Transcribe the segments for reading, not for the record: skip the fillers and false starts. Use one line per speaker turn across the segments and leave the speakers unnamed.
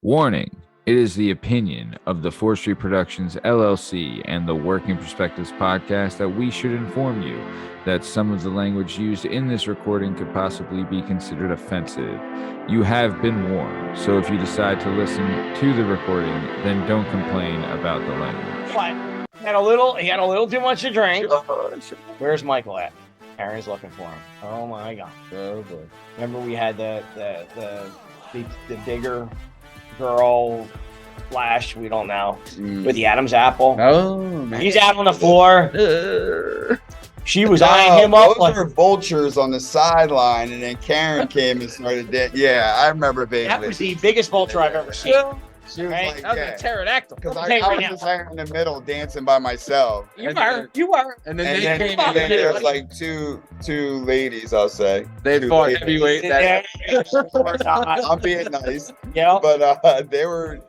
Warning. It is the opinion of the 4th Street Productions LLC and the Working Perspectives podcast that we should inform you that some of the language used in this recording could possibly be considered offensive. You have been warned, so if you decide to listen to the recording, then don't complain about the language.
What? He had a little too much to drink. Where's Michael at? Karen's looking for him. Oh my god.
Oh boy.
Remember we had the bigger girl Flash, we don't know, with the Adam's apple.
Oh man.
He's out on the floor. She was eyeing him up
Those
like
were vultures on the sideline, and then Karen came and started. Yeah, I remember vaguely.
that was the biggest vulture I've ever seen.
She was
Right?
like,
That was
yeah,
a pterodactyl.
because
Hey,
I
right
was
now.
just there in the middle dancing by myself.
You were.
And then
And
they
then,
came
and
in.
then there was like two ladies, I'll say.
They
Two
fought
ladies.
heavyweight.
Yeah.
I'm being nice,
Yeah.
but they were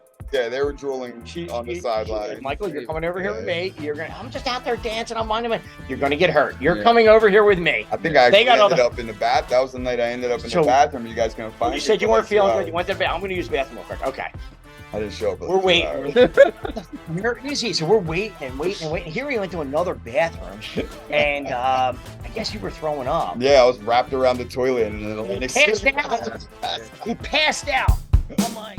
drooling on the
She-
sideline.
Michael, you're coming over here with
Yeah.
me. I'm just out there dancing. I'm minding my. You're gonna get hurt. You're
Yeah.
coming over here with me.
I think I
They
actually
got all
ended
the-
up in the bath. That was the night I ended up in
So-
the bathroom. You guys gonna find
You
me
said you
for
weren't
like 2
feeling good.
hours.
You went to the bathroom. I'm gonna use the bathroom real quick. Okay.
I didn't show up. for like
We're
2
waiting.
hours.
Where is he? So we're waiting. Here we went to another bathroom, and I guess you were throwing up.
Yeah, I was wrapped around the toilet in the Atlantic
Passed
City.
out. He passed out. I'm like,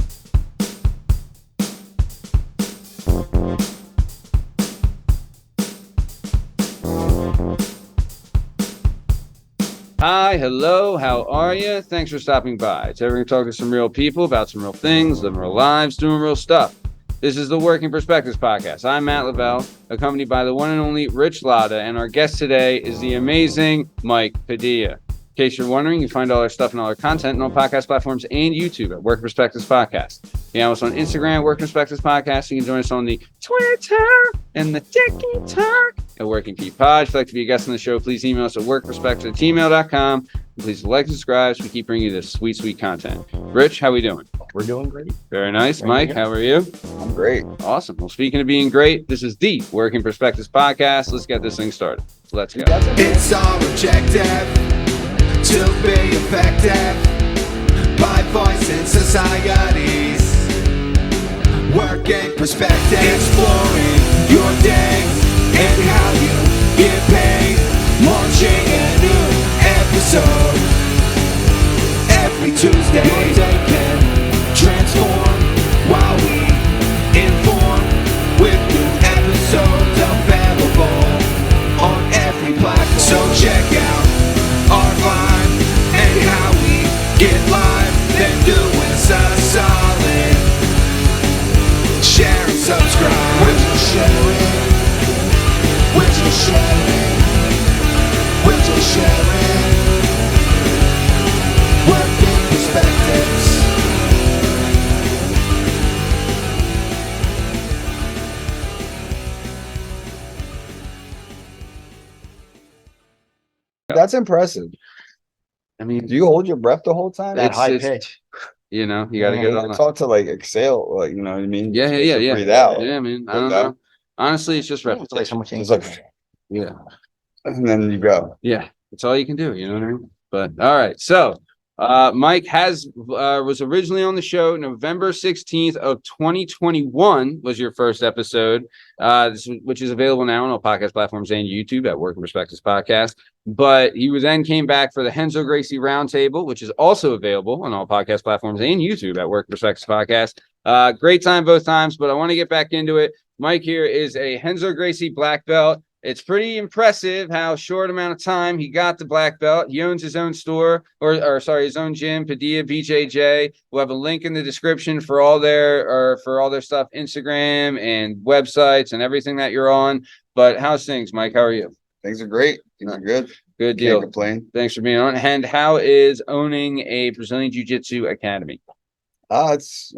Hi, hello, how are you? Thanks for stopping by. Today we're going to talk to some real people about some real things, living real lives, doing real stuff. This is the Working Perspectives podcast. I'm Matt Lavelle, accompanied by the one and only Rich Latta, and our guest today is the amazing Mike Padilla. In case you're wondering, you find all our stuff and all our content on all podcast platforms and YouTube at Working Perspectives Podcast. You have us on Instagram, Working Perspectives Podcast. You can join us on the Twitter and the TikTok at Working Fypage. If you'd like to be a guest on the show, please email us at workperspectives@gmail.com. Please like and subscribe so we keep bringing you this sweet, sweet content. Rich, how we doing?
we're doing great.
Very nice.
Very
Mike,
good.
how are you?
I'm great.
Awesome. Well, speaking of being great, this is the Working Perspectives Podcast. Let's get this thing started. Let's go.
It's our objective to be effective by voicing societies. Working perspective, exploring your day and how you get paid. Launching a new episode every Tuesday. Your day can transform while we inform with new episodes available on every platform. So check out our vibe and how we get live. Then do us a solid. Share and subscribe. We're just sharing. We're just sharing. We're just sharing. Working perspectives.
That's impressive.
I mean,
Do you hold your breath the whole time?
That
It's-
high
it's-
pitch.
you know, you got to get it on.
It's hard to like exhale, like you know what I mean.
Yeah.
Breathe out.
Yeah, man. I
Breathe
don't
out.
know. Honestly, it's just
It's like
repetition.
so much
It's like,
Yeah.
and then you go.
Yeah. It's all you can do. You know what I mean? But all right. So Mike was originally on the show November 16th of 2021 was your first episode, which is available now on all podcast platforms and YouTube at Working Perspectives Podcast. But he then came back for the Henzo Gracie Roundtable, which is also available on all podcast platforms and YouTube at Working Perspectives Podcast. Great time both times, but I want to get back into it. Mike here is a Henzo Gracie black belt. It's pretty impressive how short amount of time he got the black belt. He owns his own store, or his own gym, Padilla BJJ. We'll have a link in the description for all their stuff, Instagram and websites and everything that you're on. But how's things, Mike? How are you?
Things are great. Things are good.
Good
Can't
deal.
complain.
Thanks for being on. And how is owning a Brazilian Jiu-Jitsu academy?
It's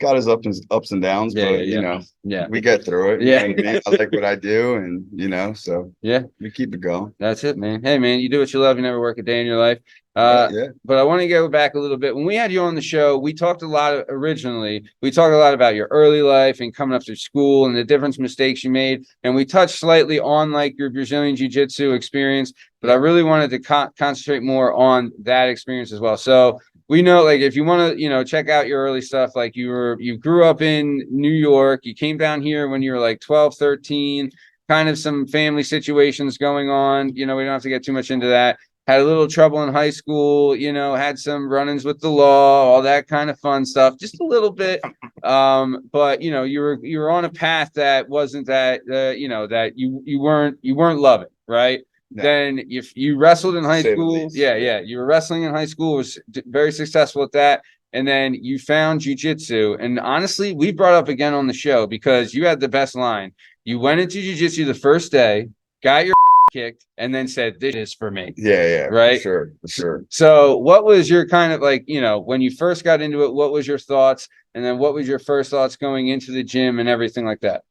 got its ups and downs,
Yeah,
but
yeah.
you know,
Yeah,
we get through it.
Yeah.
You know what I mean? I like what I do, and you know, so
yeah,
we keep it going.
that's it, man. Hey, man, you do what you love. You never work a day in your life.
Yeah.
But I want to go back a little bit. When we had you on the show, we talked a lot about your early life and coming up through school and the different mistakes you made. And we touched slightly on like your Brazilian Jiu-Jitsu experience, but I really wanted to concentrate more on that experience as well. So we know, like, if you want to, check out your early stuff, like you grew up in New York, you came down here when you were like 12, 13, kind of some family situations going on. We don't have to get too much into that. Had a little trouble in high school, had some run-ins with the law, all that kind of fun stuff, just a little bit. But you were on a path that wasn't that, that you weren't loving, right?
No.
Then if you wrestled in high
Say the
school,
least.
yeah, you were wrestling in high school, was very successful at that. And then you found jiu-jitsu. And honestly, we brought up again on the show because you had the best line. You went into jiu-jitsu the first day, got your kicked, and then said, "This is for me."
Yeah,
right.
For sure.
So what was your kind of like, when you first got into it, what was your thoughts? And then what was your first thoughts going into the gym and everything like that?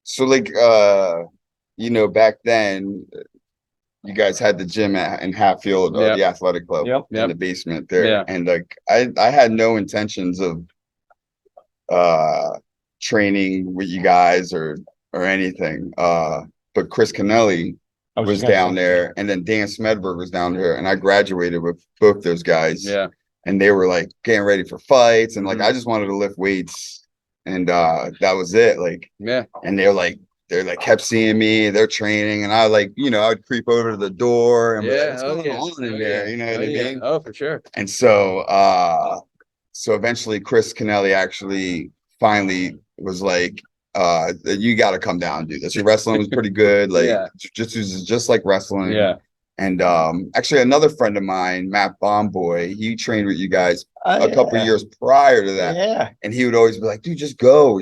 So like, back then, you guys had the gym in Hatfield, or the athletic club in the basement there.
Yeah.
And like, I had no intentions of training with you guys or anything. But Chris Kennelly was down there, and then Dan Smedberg was down there, and I graduated with both those guys.
Yeah.
And they were like getting ready for fights, and like I just wanted to lift weights, and that was it. Like, and they're like kept seeing me, they're training, and I I'd creep over to the door and be like, what's going on in there? You know what I mean?
Oh, for sure.
And so eventually Chris Kennelly actually finally was like, you got to come down and do this. Your wrestling was pretty good. Like jiu-jitsu is just like wrestling.
Yeah.
And actually another friend of mine, Matt Bomboy, he trained with you guys a couple of years prior to that.
Yeah.
And he would always be like, dude, just go.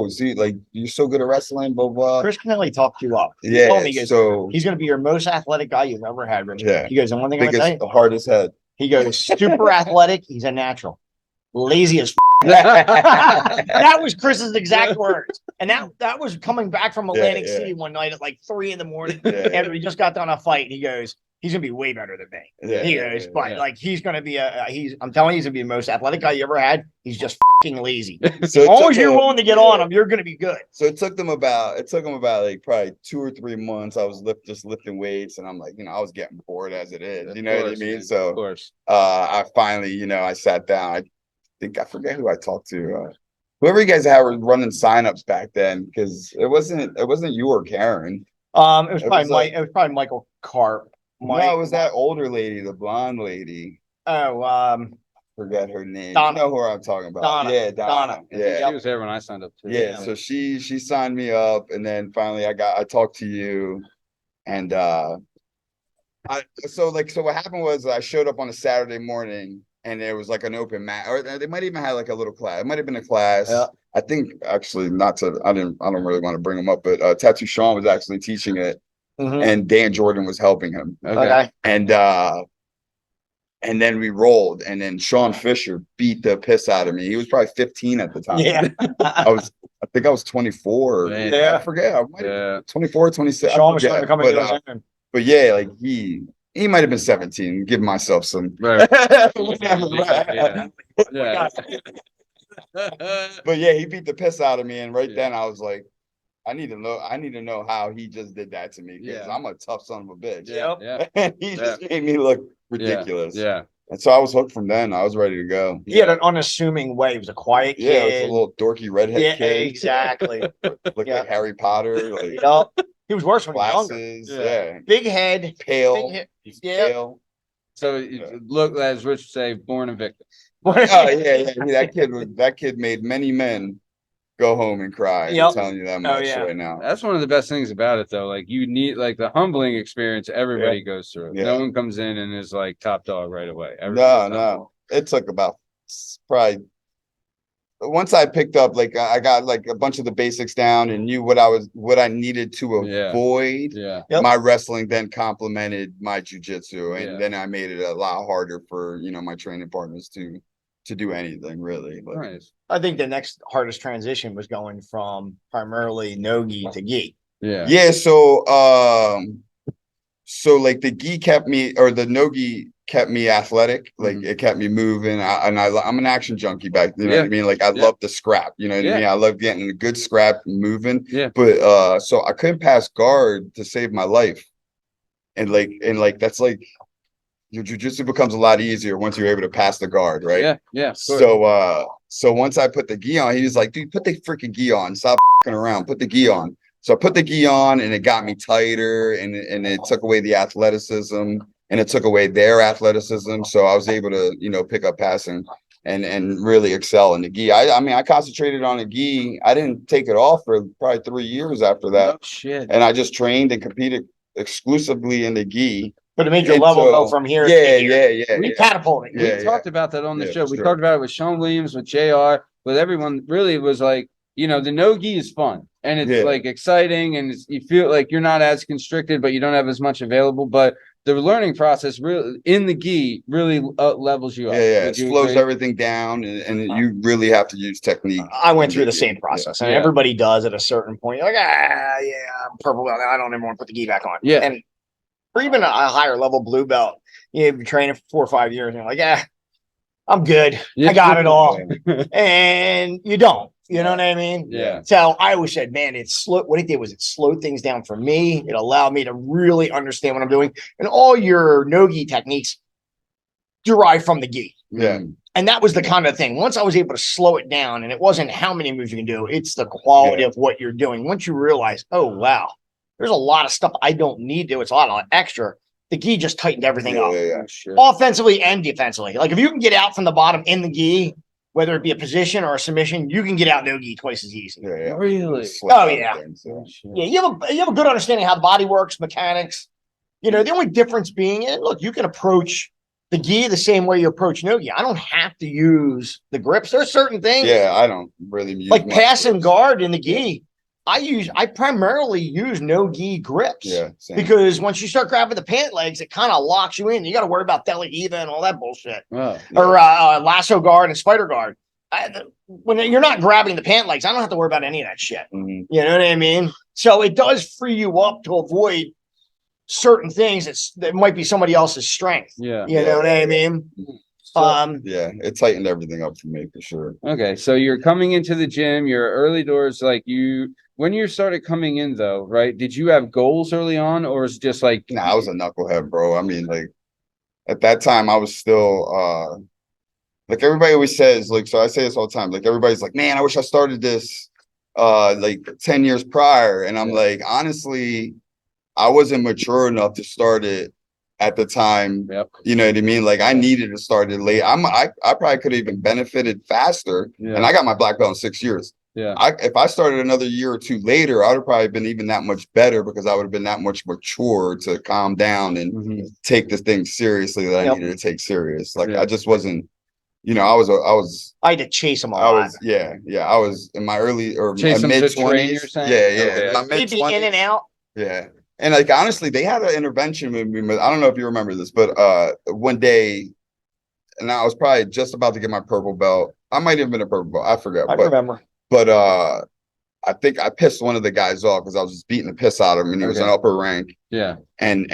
See, like, you're so good at wrestling, blah, blah.
Chris Kennelly talked you up. He
Yeah.
told me, he goes,
So
he's going to be your most athletic guy you've ever had, Rich.
Yeah.
He goes, and one thing I'm going to tell you,
the hardest head.
he goes, super athletic. He's a natural. Lazy as that was Chris's exact words. And that was coming back from Atlantic City one night at like 3 a.m. after he just got done a fight. And he goes, he's gonna be way better than me. He goes, but like he's gonna be I'm telling you, he's gonna be the most athletic guy you ever had. He's just fucking lazy.
So
as long as you're willing to get on him, you're gonna be good.
So it took him about like probably 2 or 3 months. I was just lifting weights, and I'm like, I was getting bored as it is. You know what I mean?
Man,
so
of course.
I finally, I sat down. I forget who I talked to. Whoever you guys had were running signups back then, because it wasn't you or Karen.
It was probably Michael Karp.
No, it was that older lady, the blonde lady.
Oh,
forget her name.
Donna.
You know who I'm talking about?
Donna.
Yeah, Donna. Yeah,
she was there when I signed up too.
Yeah, so she signed me up, and then finally I talked to you, and so what happened was I showed up on a Saturday morning, and there was like an open mat, or they might even have like a little class. It might have been a class. Yeah. I think actually I don't really want to bring him up, but Tattoo Sean was actually teaching it, and Dan Jordan was helping him.
Okay.
And then we rolled, and then Sean Fisher beat the piss out of me. He was probably 15 at the time.
Yeah.
I think I was 24.
Man.
Yeah. I forget. I might have 24, 26.
Sean was trying to come in.
But yeah, like he might have been 17. Give myself some.
Right.
Yeah.
But yeah, he beat the piss out of me, and then I was like, I need to know how he just did that to me, because I'm a tough son of a bitch.
Yeah.
And he just made me look ridiculous.
Yeah.
And so I was hooked from then. I was ready to go.
He had an unassuming way. He was a quiet kid.
Yeah, it was a little dorky redhead kid.
Exactly.
Looked like Harry Potter. Like,
he was worse when he was
glasses.
younger.
Yeah.
Big head.
Pale.
He's
pale.
So look, as Rich would say, born a victim.
Oh yeah. That kid made many men go home and cry. I'm telling you that much right now.
That's one of the best things about it, though. Like, you need the humbling experience everybody goes through. No one comes in and is like top dog right away.
No. It took about probably once I picked up, I got a bunch of the basics down and knew what I needed to avoid. My wrestling then complemented my jiu-jitsu, and then I made it a lot harder for my training partners to do anything really. But
nice.
I think the next hardest transition was going from primarily no-gi to gi.
Yeah. So the gi kept me, or the no-gi kept me athletic. It kept me moving. I'm an action junkie back. You know what I mean? I love the scrap. You know what I mean? I love getting a good scrap and moving. Yeah. But so I couldn't pass guard to save my life. And that's your jujitsu becomes a lot easier once you're able to pass the guard, right?
Yeah.
So once I put the gi on, he was like, dude, put the freaking gi on. Stop fucking around. Put the gi on. So I put the gi on, and it got me tighter, and it took away the athleticism, and it took away their athleticism. So I was able to, pick up passing and really excel in the gi. I mean, I concentrated on the gi. I didn't take it off for probably 3 years after that.
Oh, shit.
And I just trained and competed exclusively in the gi.
But it made your level go from here to here. We catapulted.
We talked about that on the show. We talked about it with Sean Williams, with JR, with everyone. Really, it was like, the no-gi is fun. And it's like exciting, and you feel like you're not as constricted, but you don't have as much available. But the learning process really in the gi really levels you up.
It slows everything down, and you really have to use technique.
I went through the same process, and everybody does at a certain point. You're like, I'm purple belt. I don't ever want to put the gi back on.
Yeah.
And or even a higher level blue belt, you've been training for 4 or 5 years, and you're like, I'm good. I got it all. And you don't. You know what I mean?
Yeah.
So I always said, man, what it did was it slowed things down for me. It allowed me to really understand what I'm doing. And all your no-gi techniques derive from the gi.
Yeah.
And that was the kind of thing. Once I was able to slow it down, and it wasn't how many moves you can do, it's the quality of what you're doing. Once you realize, oh, wow, there's a lot of stuff I don't need to. It's a lot of extra. The gi just tightened everything up.
Sure.
Offensively and defensively. Like if you can get out from the bottom in the gi, whether it be a position or a submission, you can get out no-gi twice as easy.
Yeah.
Really?
Oh, yeah. Yeah, you have a good understanding how the body works, mechanics. The only difference being, and look, you can approach the gi the same way you approach no-gi. I don't have to use the grips. There's certain things.
Yeah, I don't really use
like pass and guard in the gi. I primarily use no-gi grips.
Yeah, same.
Because once you start grabbing the pant legs, it kind of locks you in. You got to worry about deli eva and all that bullshit.
Oh,
or lasso guard and spider guard. When you're not grabbing the pant legs, I don't have to worry about any of that shit.
Mm-hmm.
You know what I mean? So it does free you up to avoid certain things that might be somebody else's strength.
Yeah.
You know what I mean?
It tightened everything up for me for sure.
Okay, so you're coming into the gym, you're early doors, when you started coming in though, right? Did you have goals early on, or is it just like?
Nah, I was a knucklehead, bro. I mean, like at that time, I was still like everybody always says, so I say this all the time. Like everybody's like, man, I wish I started this 10 years prior, and I'm like, honestly, I wasn't mature enough to start it at the time.
Yep.
You know what I mean? Like I needed to start it late. I probably could have even benefited faster, and I got my black belt in 6 years.
Yeah.
If I started another year or two later, I would have probably been even that much better because I would have been that much mature to calm down and take this thing seriously that I needed to take serious. Like I just wasn't, I
had to chase them a lot.
I was in my early or
chase
mid 20s.
Yeah.
My mid 20s.
In and out.
Yeah. And like honestly, they had an intervention with me. I don't know if you remember this, but one day, and I was probably just about to get my purple belt. I might have been a purple belt. I forgot.
I remember.
But I think I pissed one of the guys off because I was just beating the piss out of him, and he was an upper rank.
Yeah.
And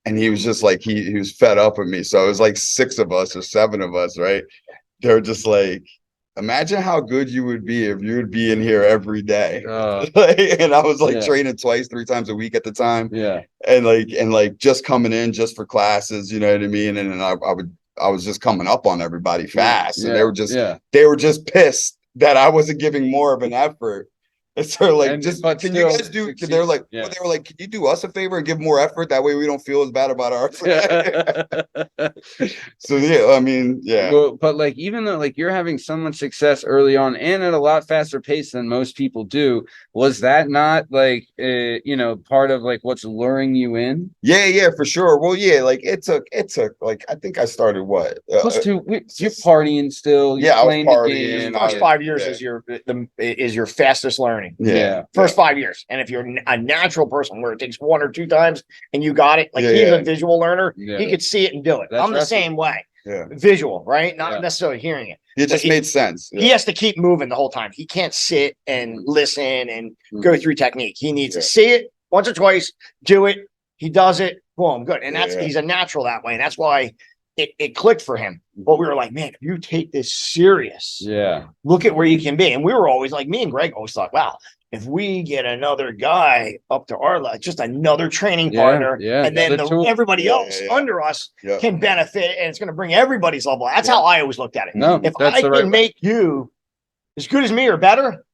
he was just like he was fed up with me. So it was like 6 of us or 7 of us, right? They were just like, imagine how good you would be if you would be in here every day. And I was like training 2-3 times a week at the time.
Yeah.
And just coming in just for classes, you know what I mean? And then I was just coming up on everybody fast. And they were just pissed that I wasn't giving more of an effort. And so like, can you guys do, they're like, they were like, can you do us a favor and give more effort? That way we don't feel as bad about ours. So I mean,
Well, but like, even though like you're having so much success early on and at a lot faster pace than most people do, was that not like, part of like what's luring you in?
Yeah, for sure. Well, like it took like, I think I started what?
Plus you're partying still.
I was partying.
The first 5 years is your fastest learning. First 5 years. And if you're a natural person where it takes 1 or 2 times and you got it, like he's a visual learner, he could see it and do it. I'm the same way. Visual, right? Not necessarily hearing it.
It just made sense.
He has to keep moving the whole time. He can't sit and listen and go through technique. He needs to see it once or twice, do it. He does it. Boom, good. And he's a natural that way. And that's why it clicked for him. But we were like, man, if you take this serious, look at where you can be. And we were always like, me and Greg always thought, wow, if we get another guy up to our level, just another training partner, and then everybody else under us can benefit, and it's going to bring everybody's level. That's how I always looked at it.
No,
if I can make you as good as me or better,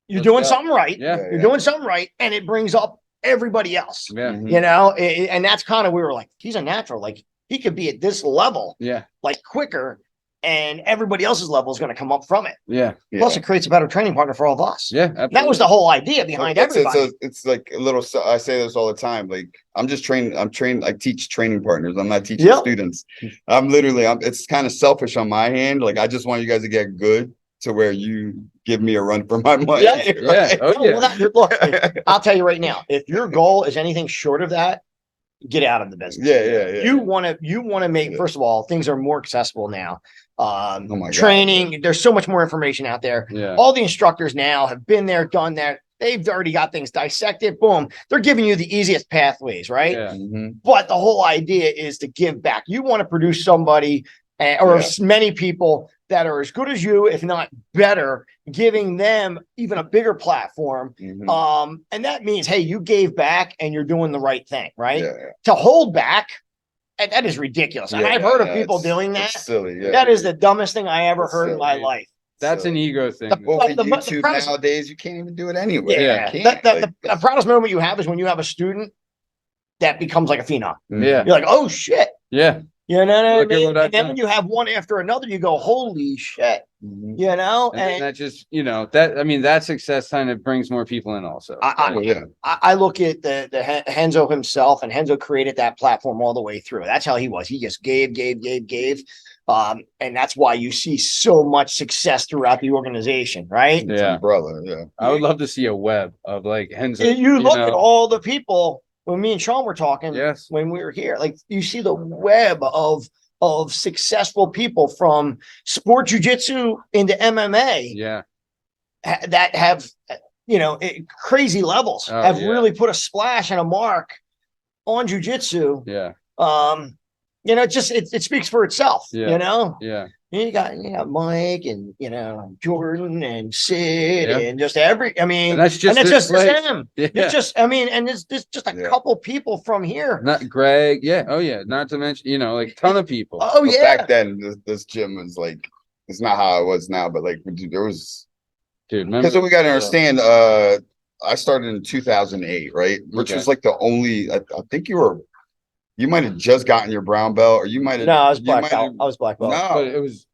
you're doing something right. You're doing something right, and it brings up everybody else. You know, and that's kind of, we were like, he's a natural. Like, he could be at this level, like quicker, and everybody else's level is going to come up from it. Plus, it creates a better training partner for all of us. That was the whole idea behind everybody.
It's like a little. I say this all the time. Like, I'm just trained. I'm trained. I teach training partners. I'm not teaching students. I'm literally. It's kind of selfish on my hand. Like, I just want you guys to get good to where you give me a run for my money.
Look, I'll tell you right now. If your goal is anything short of that, get out of the business. You want to make, first of all, things are more accessible now. Training, there's so much more information out there. All the instructors now have been there, done that. They've already got things dissected. Boom. They're giving you the easiest pathways, right? But the whole idea is to give back. You want to produce somebody or as many people that are as good as you, if not better, giving them even a bigger platform. And that means, hey, you gave back and you're doing the right thing, right? To hold back, that is ridiculous. And I've heard of people doing that.
Silly,
that is the dumbest thing I ever heard in my life.
That's an ego thing.
YouTube nowadays, you can't even do it anyway.
The proudest moment you have is when you have a student that becomes like a phenom. You're like, oh shit. You know what I mean? And then when you have one after another, you go, holy shit. You know?
And that just, you know, that success kind of brings more people in also.
I look at the Henzo himself, and Henzo created that platform all the way through. That's how he was. He just gave. And that's why you see so much success throughout the organization, right?
Brother.
I would love to see a web of like Henzo.
You look at all the people. When me and Sean were talking, when we were here, like, you see the web of successful people from sport jiu-jitsu into MMA, that have, you know, crazy levels, have really put a splash and a mark on jiu-jitsu. You know, it speaks for itself. You know, you got Mike and, you know, Jordan and Sid and just it's just him. It's just, and it's just a couple people from here.
Not Greg. Not to mention, you know, like ton of people.
Back then, this gym was like, it's not how it was now, but like there was, because we got to understand. I started in 2008, right? Which was like the only. I think you might have just gotten your brown belt, or you might have.
No, I was black belt. I was black belt.
No,
but it was.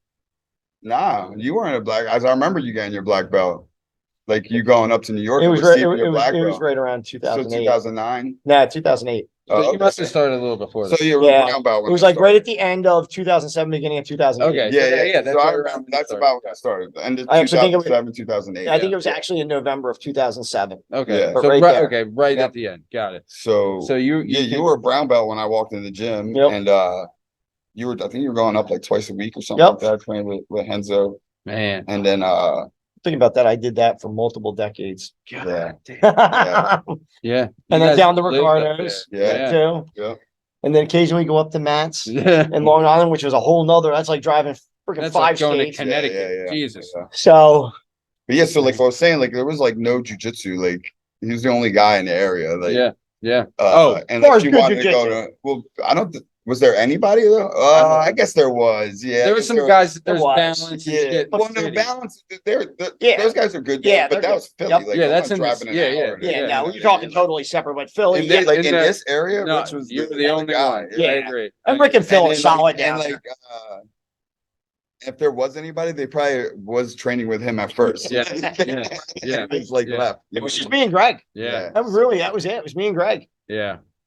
Nah, you weren't a black. As I remember, you getting your black belt, like you going up to New York.
It was right around 2008.
So 2009.
Nah, 2008.
So you must have started a little before.
So you were brown belt.
It was like right at the end of 2007, beginning of 2008.
That's about when I started. The end of 2007, 2008.
I think it was actually in November of 2007.
Okay,
so
right at the end. Got it.
So you were a brown belt when I walked in the gym, and I think you were going up like twice a week or something like that, training with Henzo.
Man,
and then
think about that. I did that for multiple decades.
And
then down to Ricardo's, too. And then occasionally go up to Matt's in Long Island, which was a whole nother. That's like driving freaking 5 states.
Going to Connecticut. Jesus.
So,
but so like I was saying, like there was like no jujitsu. Like he was the only guy in the area. Like and if you wanted to go to, I don't. Was there anybody though? I guess there was. Yeah,
there were some guys. There's balance.
Well, no balance. Those guys are good. But that was Philly. Like,
that's
driving
Now you're talking totally separate. But Philly,
in this area, Rich was
the only guy. I agree.
And Rick and Phil are solid down
there. If there was anybody, they probably was training with him at first. It's like left.
It was just me and Greg. That was it. It was me and Greg.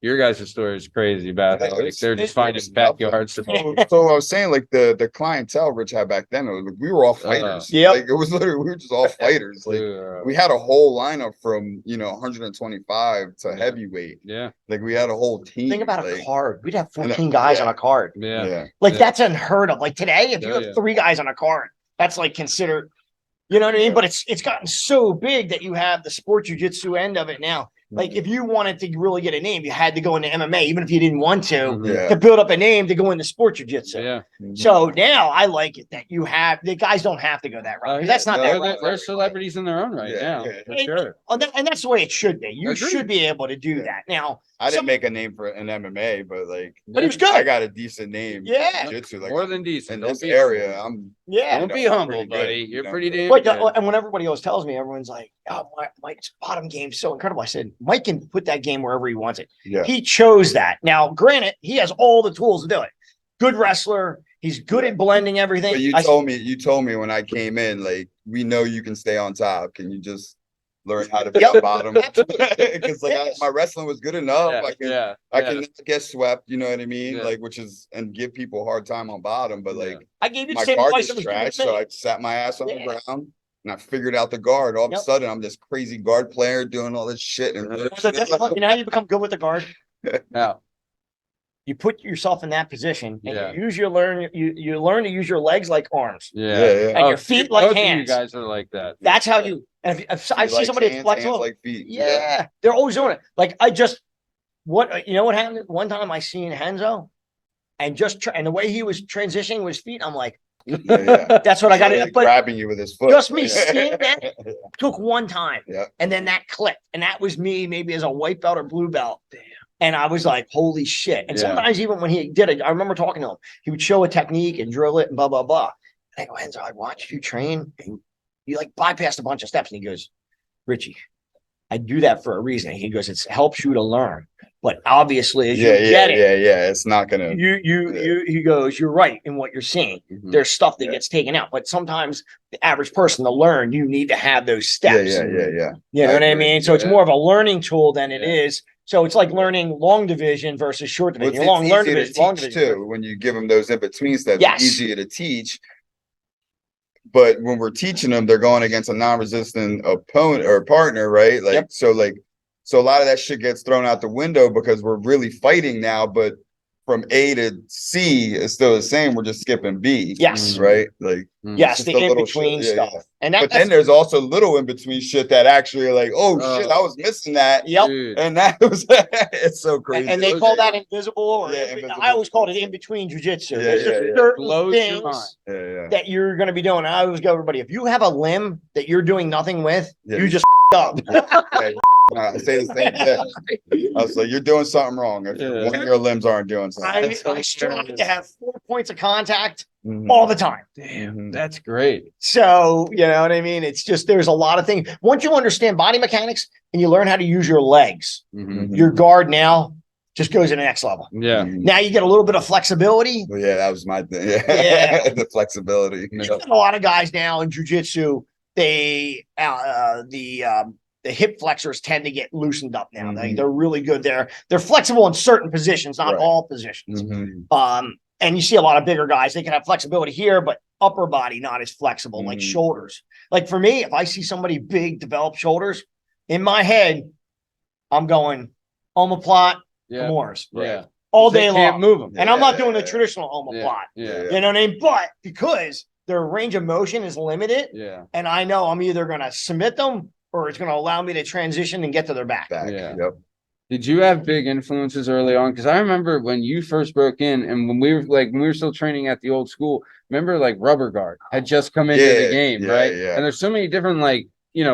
Your guys' story is crazy about how like they're just finding backyards.
So I was saying, like the clientele Rich had back then, we were all fighters. Like it was literally we were just all fighters. Like we had a whole lineup from 125 to heavyweight. Like we had a whole team.
Think about a card. We'd have 14 guys on a card. Like that's unheard of. Like today, if you have 3 guys on a card, that's like considered. You know what I mean? But it's gotten so big that you have the sport jiu-jitsu end of it now. Like if you wanted to really get a name, you had to go into MMA, even if you didn't want
Mm-hmm.
to build up a name to go into sport jiu-jitsu.
Yeah.
So now I like it that you have the guys don't have to go that route. That's not that route.
They're celebrities in their own right now. For sure.
And that's the way it should be. You should be able to do that. Now
I didn't make a name for an MMA, but
he was good.
I got a decent name.
Yeah.
Jiu-jitsu, like
More than decent.
in this area.
Don't be humble, buddy. You're pretty damn
good.
good.
And when everybody else tells me, everyone's like, "Oh, Mike's bottom game's so incredible." I said, Mike can put that game wherever he wants it.
Yeah.
He chose that. Now, granted, he has all the tools to do it. Good wrestler. He's good at blending everything.
But you told me when I came in, like, we know you can stay on top. Can you just learn how to be on bottom? Because my wrestling was good enough. I can get swept, you know what I mean? Like, and give people a hard time on bottom. But like,
I gave you
my guard is trash, so I sat my ass on the ground. And I figured out the guard. All of a sudden, I'm this crazy guard player doing all this shit. And
you know how you become good with the guard?
Yeah.
You put yourself in that position and you learn to use your legs like arms.
Yeah.
And your feet like hands.
You guys are like that.
That's how you. And if I see somebody that's flexible,
like feet.
Yeah, they're always doing it. Like what happened? One time I seen Henzo, and and the way he was transitioning with his feet, I'm like, that's what I got to. But
grabbing you with his foot.
Just me seeing that took one time,
Yeah.
And then that clicked, and that was me maybe as a white belt or blue belt. Damn. And I was like, holy shit. And sometimes even when he did it, I remember talking to him, he would show a technique and drill it and blah, blah, blah. And I go, Enzo, I watched you train and you like bypassed a bunch of steps. And he goes, Richie, I do that for a reason. And he goes, it helps you to learn. But obviously, as you get it,
it's not gonna.
He goes, you're right in what you're seeing.
Mm-hmm.
There's stuff that gets taken out, but sometimes the average person to learn, you need to have those steps.
Yeah.
You know what I mean? So it's more of a learning tool than it is. So it's like learning long division versus short division.
It's
long
easier
division,
to
long
teach
division.
too. When you give them those in between steps,
Yes.
it's easier to teach. But when we're teaching them, they're going against a non-resistant opponent or partner, right? Like so a lot of that shit gets thrown out the window because we're really fighting now, but from A to C is still the same. We're just skipping B.
Yes.
Right. Like
yes, the in between stuff.
Yeah.
And
but then there's also little in between shit that actually like, shit, I was missing that.
Yep.
Dude.
And that was it's so crazy.
And they call that invisible, or I always called it in between jujitsu. There's certain things that you're going to be doing. I always go, everybody, if you have a limb that you're doing nothing with, you just up.
I say the same thing. I was like, you're doing something wrong. If one of your limbs aren't doing something.
I strive to have 4 points of contact all the time.
Damn, that's great.
So, you know what I mean? It's just, there's a lot of things. Once you understand body mechanics and you learn how to use your legs, your guard now just goes to the next level.
Yeah.
Now you get a little bit of flexibility.
Well, that was my thing. The flexibility.
You got a lot of guys now in jiu-jitsu, they the hip flexors tend to get loosened up now. They're really good there. They're flexible in certain positions, not all positions. And you see a lot of bigger guys, they can have flexibility here, but upper body not as flexible, like shoulders. Like for me, if I see somebody big, developed shoulders, in my head, I'm going omoplot, femoris.
Yeah.
All day long.
Can't move them.
And I'm not doing the traditional omoplot.
Yeah.
You know what I mean? But because their range of motion is limited, and I know I'm either going to submit them or it's going to allow me to transition and get to their back.
Yeah. Yep. Did you have big influences early on? Because I remember when you first broke in, and when we were still training at the old school. Remember, like Rubber Guard had just come into the game, right? Yeah. And there's so many different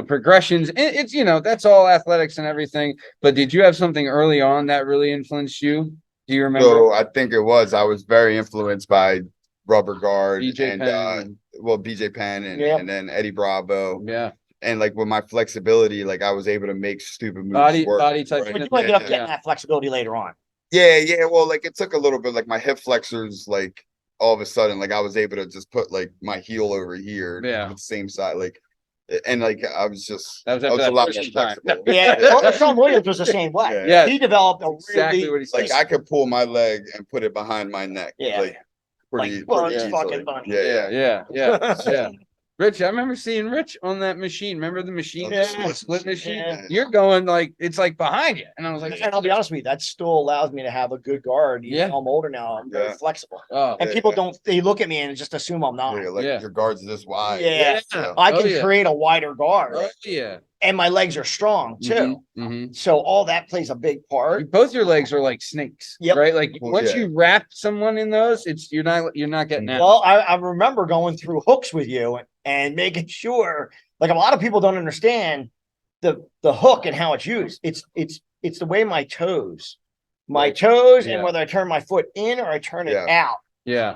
progressions. It's that's all athletics and everything. But did you have something early on that really influenced you? Do you remember?
So I think I was very influenced by Rubber Guard and BJ Penn and then Eddie Bravo.
Yeah.
And like with my flexibility, like I was able to make stupid moves work.
Body type. But you might get up getting that flexibility later on.
Yeah. Well, like it took a little bit. Like my hip flexors, like all of a sudden, like I was able to just put like my heel over here, the same side, like, and like I was a lot more flexible.
Yeah, Sean Williams was the same way.
Yeah,
he developed a really
like I could pull my leg and put it behind my neck.
Yeah,
like pretty
fucking funny.
Yeah. Rich, I remember seeing Rich on that machine. Remember the machine, split machine? Yeah. You're going like it's like behind you, and I was like,
and I'll be honest with you, that still allows me to have a good guard. I'm older now. I'm very flexible. And people they look at me and just assume I'm not.
Your guard's this wide.
I can create a wider guard. and my legs are strong too. So all that plays a big part.
Both your legs are like snakes, right? Like
Well,
once
yeah.
you wrap someone in those, you're not getting out.
Well, I remember going through hooks with you and making sure, like a lot of people don't understand the hook and how it's used. It's the way my toes and whether I turn my foot in or I turn it out.
Yeah.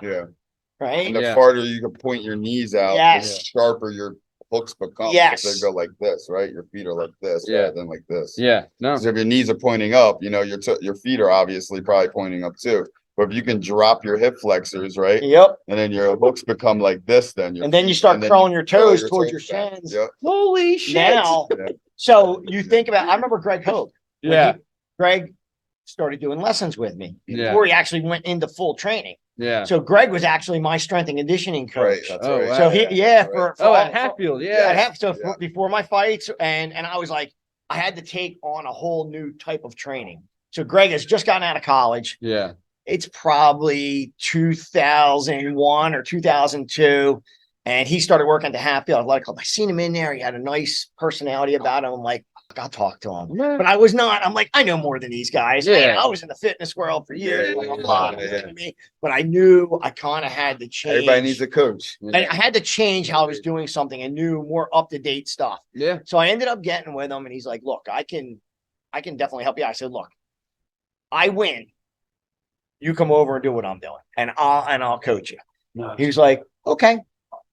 Right.
And the farther you can point your knees out, the sharper your hooks become.
Yes.
They go like this, right? Your feet are like this, rather than like this.
Yeah. No.
So if your knees are pointing up, you know, your feet are obviously probably pointing up too. But if you can drop your hip flexors, right?
Yep.
And then your hooks become like this, then
and then you start curling your toes towards your shins.
Yep.
Holy shit.
Now, so you think about, I remember Greg Hogue.
Yeah.
Greg started doing lessons with me before he actually went into full training.
Yeah.
So Greg was actually my strength and conditioning coach.
Right.
Oh, wow.
So he,
at Hatfield,
before my fights, and I was like, I had to take on a whole new type of training. So Greg has just gotten out of college.
Yeah.
It's probably 2001 or 2002, and he started working at the Hatfield Athletic Club. I seen him in there. He had a nice personality about him. I'm like, I'll talk to him. But I was not. I'm like, I know more than these guys.
Yeah.
I was in the fitness world for years. But I knew I kind of had to change.
Everybody needs a coach.
I had to change how I was doing something and knew more up-to-date stuff.
Yeah.
So I ended up getting with him, and he's like, look, I can definitely help you. I said, look, I win. You come over and do what I'm doing, and I'll coach you.
Nice.
He was like, okay.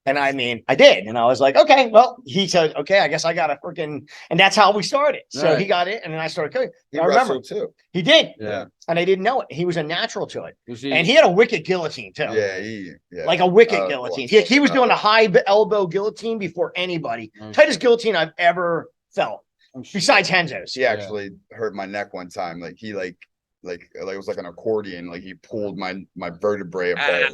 And I mean, I did. And I was like, okay, well, he said, okay, I guess I got to freaking, and that's how we started. So he got it. And then I started coaching. I remember
too.
He did.
Yeah.
And I didn't know it. He was a natural to it. And he had a wicked guillotine too.
Yeah.
Like a wicked guillotine. He was doing a high elbow guillotine before anybody. Tightest guillotine I've ever felt. Besides Henzo's.
He actually hurt my neck one time. Like he it was like an accordion. Like he pulled my vertebrae apart.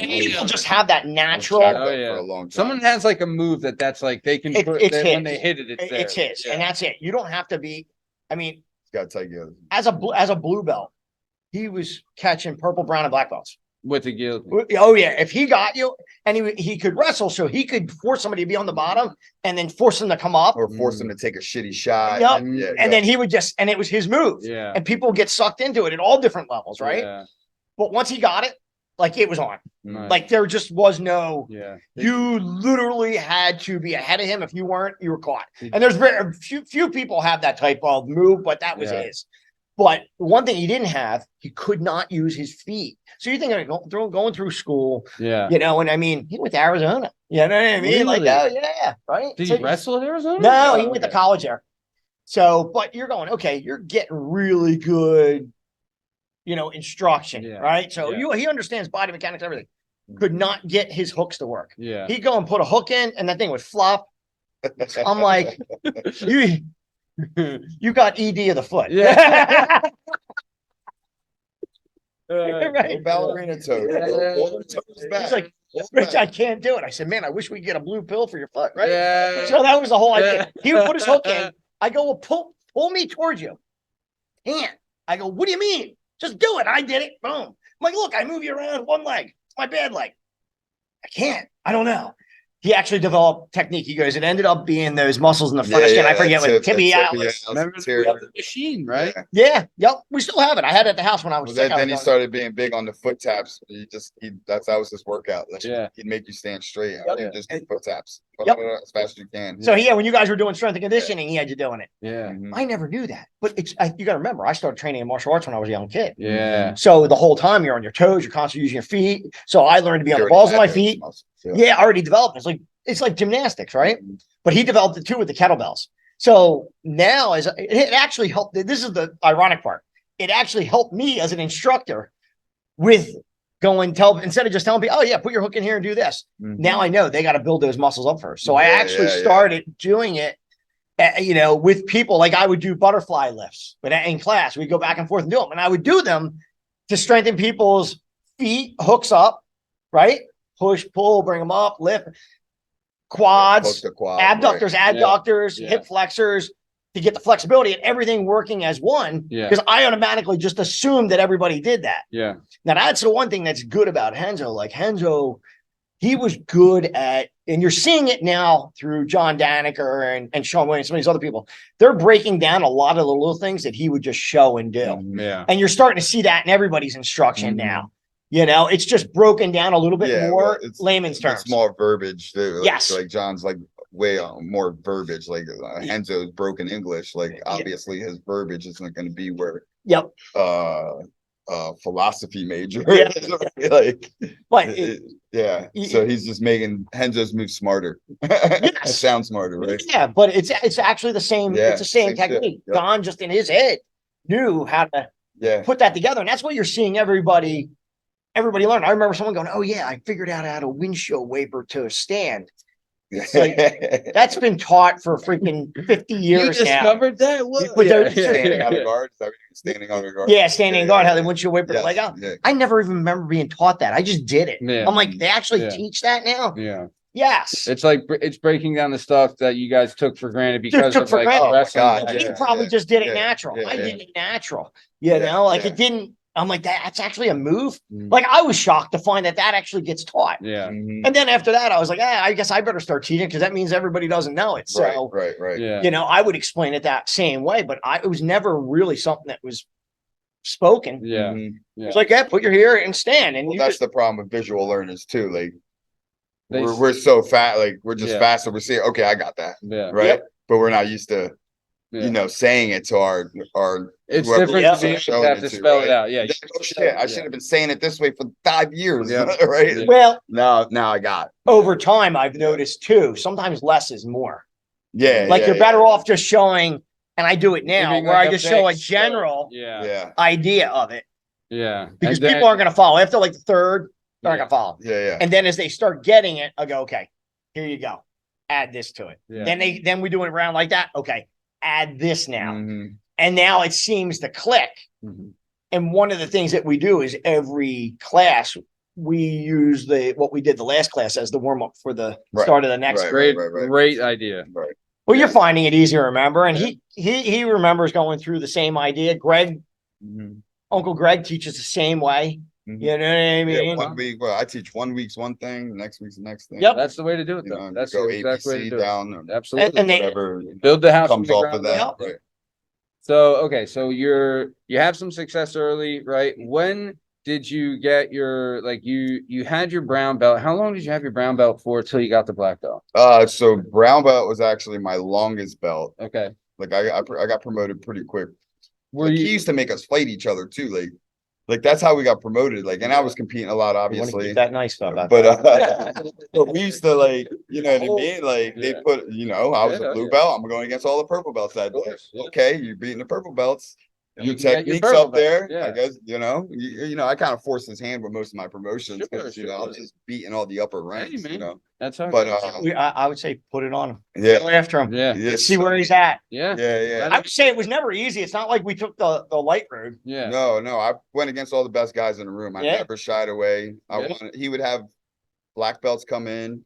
People just have that natural.
For a long time.
Someone has like a move that's like they can put when they hit it.
It's his, and that's it. You don't have to be. I mean,
got to take you
as a blue belt, he was catching purple, brown, and black belts.
With the guillotine.
Oh yeah, if he got you, and he could wrestle, so he could force somebody to be on the bottom and then force them to come up,
or force them to take a shitty shot.
Yep. And then he would and it was his move.
Yeah.
And people get sucked into it at all different levels, right?
Yeah.
But once he got it, like it was on.
Nice.
Like there just was no.
Yeah.
You literally had to be ahead of him. If you weren't, you were caught. And there's very few people have that type of move, but that was his. But one thing he didn't have, he could not use his feet. So you think going through school, you know, and I mean, he went to Arizona. You know what I mean? Like, oh yeah, right.
Did he wrestle at Arizona?
No, he went to college there. So, but you're going, okay, you're getting really good, you know, instruction, right? So he understands body mechanics, everything. Could not get his hooks to work.
Yeah.
He'd go and put a hook in, and that thing would flop. I'm like, you got ED of the foot.
Yeah.
Right.
Ballerina toes.
He's like, Rich, I can't do it. I said, man, I wish we could get a blue pill for your foot, right?
Yeah.
So that was the whole idea. He would put his hook in. I go, well, pull me towards you. Can't. I go, what do you mean? Just do it. I did it. Boom. I'm like, look, I move you around one leg. It's my bad leg. I can't. I don't know. He actually developed technique. He goes, it ended up being those muscles in the front skin. I forget what tibia.
Remember the machine, right?
Yeah. Yep. We still have it. I had it at the house when I was sick.
Then he started being big on the foot taps. That was his workout. He'd make you stand straight. Just do foot taps. As fast as you can.
So when you guys were doing strength and conditioning, he had you doing it.
Yeah.
I never knew that. But you got to remember, I started training in martial arts when I was a young kid.
Yeah.
So the whole time you're on your toes, you're constantly using your feet. So I learned to be on the balls of my feet. Yeah, I already developed. It's like gymnastics, right? But he developed it too with the kettlebells. So now it actually helped. This is the ironic part. It actually helped me as an instructor with instead of just telling people, oh yeah, put your hook in here and do this. Now I know they got to build those muscles up first. So I actually started doing it, with people. Like I would do butterfly lifts, but in class we'd go back and forth and do them. And I would do them to strengthen people's feet, hooks up, right? Push, pull, bring them up, lift. Quads, abductors, adductors, hip flexors to get the flexibility and everything working as one. Because I automatically just assumed that everybody did that.
Yeah.
Now that's the one thing that's good about Henzo. Like Henzo, he was good at, and you're seeing it now through John Danaker and Sean Williams, some of these other people. They're breaking down a lot of the little things that he would just show and do.
Yeah.
And you're starting to see that in everybody's instruction now. You know, it's just broken down a little bit more layman's terms.
It's more verbiage. Too.
Yes.
Like John's like way more verbiage. Like Henzo's broken English. Like obviously his verbiage isn't going to be where philosophy major. Like,
but
so he's just making Henzo's move smarter. It sounds smarter, right?
Yeah, but it's actually the same. It's the same technique. Don just in his head knew how to put that together, and that's what you're seeing everybody learn. I remember someone going, "Oh yeah, I figured out how to windshield wiper to a stand." Like, that's been taught for freaking 50 years.
You discovered that?
Standing on the guard. Standing on the guard.
Yeah, standing guard. How they windshield wiper the leg out. I never even remember being taught that. I just did it. I'm like, they actually teach that now. Yes.
It's like it's breaking down the stuff that you guys took for granted because of like wrestling.
He probably just did it natural. I did it natural. You know, like it didn't. I'm like, that's actually a move. Like I was shocked to find that actually gets taught. And then after that, I was like, I guess I better start teaching because that means everybody doesn't know it. So,
right.
You know, I would explain it that same way, but it was never really something that was spoken. It's like, put your here and stand. And
that's the problem with visual learners too. Like we're so fat, like we're just faster. We're saying, okay, I got that. Right. But we're not used to. You know, saying it to our
it's different to have to spell it out.
I should have been saying it this way for 5 years. Right.
Well,
now I got it.
Over time, I've noticed too, sometimes less is more.
Like
you're better off just showing, and I do it now, where I just show a general idea of it. Because people aren't going to follow. After like the third, they're not going to follow. And then as they start getting it, I go, okay, here you go. Add this to it. Then we do it around like that. Okay. Add this now. And now it seems to click. And one of the things that we do is every class we use what we did the last class as the warm-up for the start of the next
great idea.
Well, you're finding it easier to remember, and he remembers going through the same idea. Greg, Uncle Greg teaches the same way. You know what I mean?
1 week. Well, I teach 1 week's one thing, the next week's the next thing.
That's the way to do it, though. That's the exact way to do it. Absolutely.
And
whatever
build the house
comes off of that. Right.
So okay, so you have some success early, right? When did you get your you had your brown belt? How long did you have your brown belt for till you got the black belt?
So brown belt was actually my longest belt.
Okay.
Like I got promoted pretty quick. He used to make us fight each other too, like that's how we got promoted. Like, and I was competing a lot, obviously.
Keep that nice stuff out.
But we used to you know what I mean? Like they put, I was a blue belt. I'm going against all the purple belts that day. Okay, you're beating the purple belts. Your technique's up there. I guess, I kind of forced his hand with most of my promotions because, I was just beating all the upper ranks,
That's how.
But
I would say put it on him.
Go
after him. See where he's at.
Yeah.
I would say it was never easy. It's not like we took the light road.
No. I went against all the best guys in the room. I never shied away. He would have black belts come in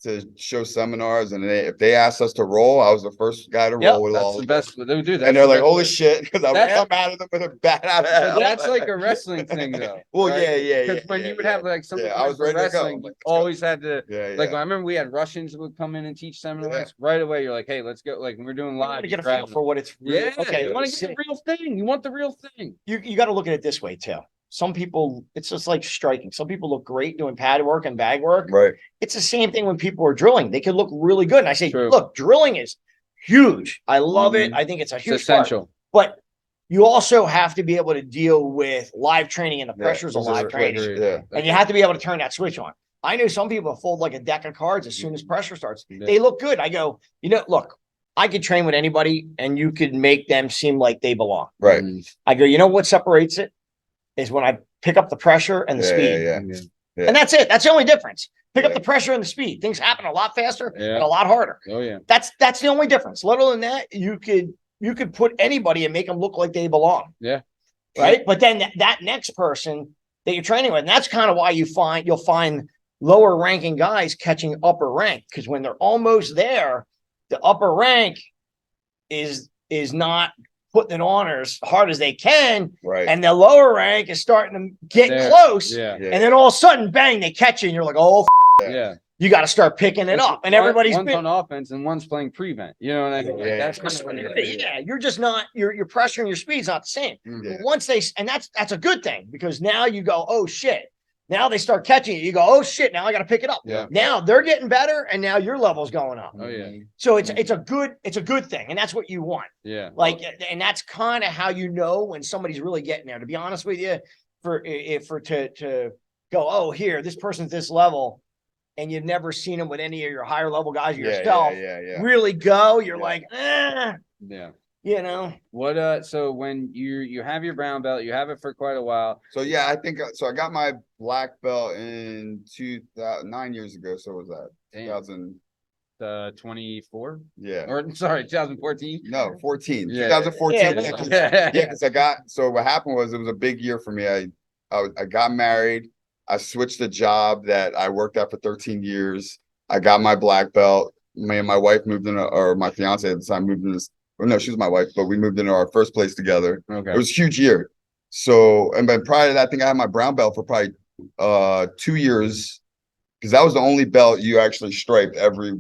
to show seminars, and if they asked us to roll, I was the first guy to roll with all
the best. They do that,
and they're like, "Holy shit!" Because I would come out of them with a bat out of hell.
That's like a wrestling thing, though.
Well,
right?
yeah.
Because when you would have like some,
I was ready
wrestling,
to go.
Always had to. Like I remember we had Russians who would come in and teach seminars right away. You're like, "Hey, let's go!" Like we're doing live.
You get a feel for what it's. Really,
okay, you want to get the real thing. You want the real thing.
You got to look at it this way too. Some people, it's just like striking. Some people look great doing pad work and bag work.
Right.
It's the same thing when people are drilling. They can look really good. And I say, look, drilling is huge. I love it. I think it's a huge
essential.
But you also have to be able to deal with live training and the pressures of live training. And you have to be able to turn that switch on. I know some people fold like a deck of cards as soon as pressure starts. They look good. I go, look, I could train with anybody and you could make them seem like they belong.
Right.
I go, you know what separates it? Is when I pick up the pressure and the speed. And that's it. That's the only difference. Pick up the pressure and the speed. Things happen a lot faster and a lot harder.
Oh yeah.
That's the only difference. Let alone that, you could put anybody and make them look like they belong.
Yeah.
Right. But then that next person that you're training with, and that's kind of why you'll find lower ranking guys catching upper rank, because when they're almost there, the upper rank is not putting it on as hard as they can, and the lower rank is starting to get close, and then all of a sudden, bang, they catch you, and you're like, oh,
Yeah.
You got to start picking it up, and everybody's
one's on offense and one's playing prevent. You know what I mean?
Yeah.
That's kind of
yeah. You're just not your pressure and your speed's not the same.
Yeah.
Once and that's a good thing, because now you go, oh shit. Now they start catching it. You go, oh shit. Now I got to pick it up.
Yeah.
Now they're getting better, and now your level's going up.
Oh yeah.
So it's a good thing, and that's what you want.
Yeah.
Like, and that's kind of how you know when somebody's really getting there. To be honest with you, to go, oh, here, this person's this level, and you've never seen them with any of your higher level guys yourself.
Yeah.
Really go. You're like,
Yeah.
you know.
What so when you have your brown belt, you have it for quite a while.
So yeah, I think so. I got my black belt in 9 years ago. So was that
24?
Yeah.
Or sorry, 2014?
No, 14.
Yeah.
2014.
Yeah.
Yeah, because so what happened was it was a big year for me. I got married. I switched a job that I worked at for 13 years. I got my black belt. Me and my wife moved in, or my fiance at the time moved in this. Well, no, she was my wife, but we moved into our first place together.
Okay.
It was a huge year. So, and then prior to that, I think I had my brown belt for probably 2 years, because that was the only belt you actually striped every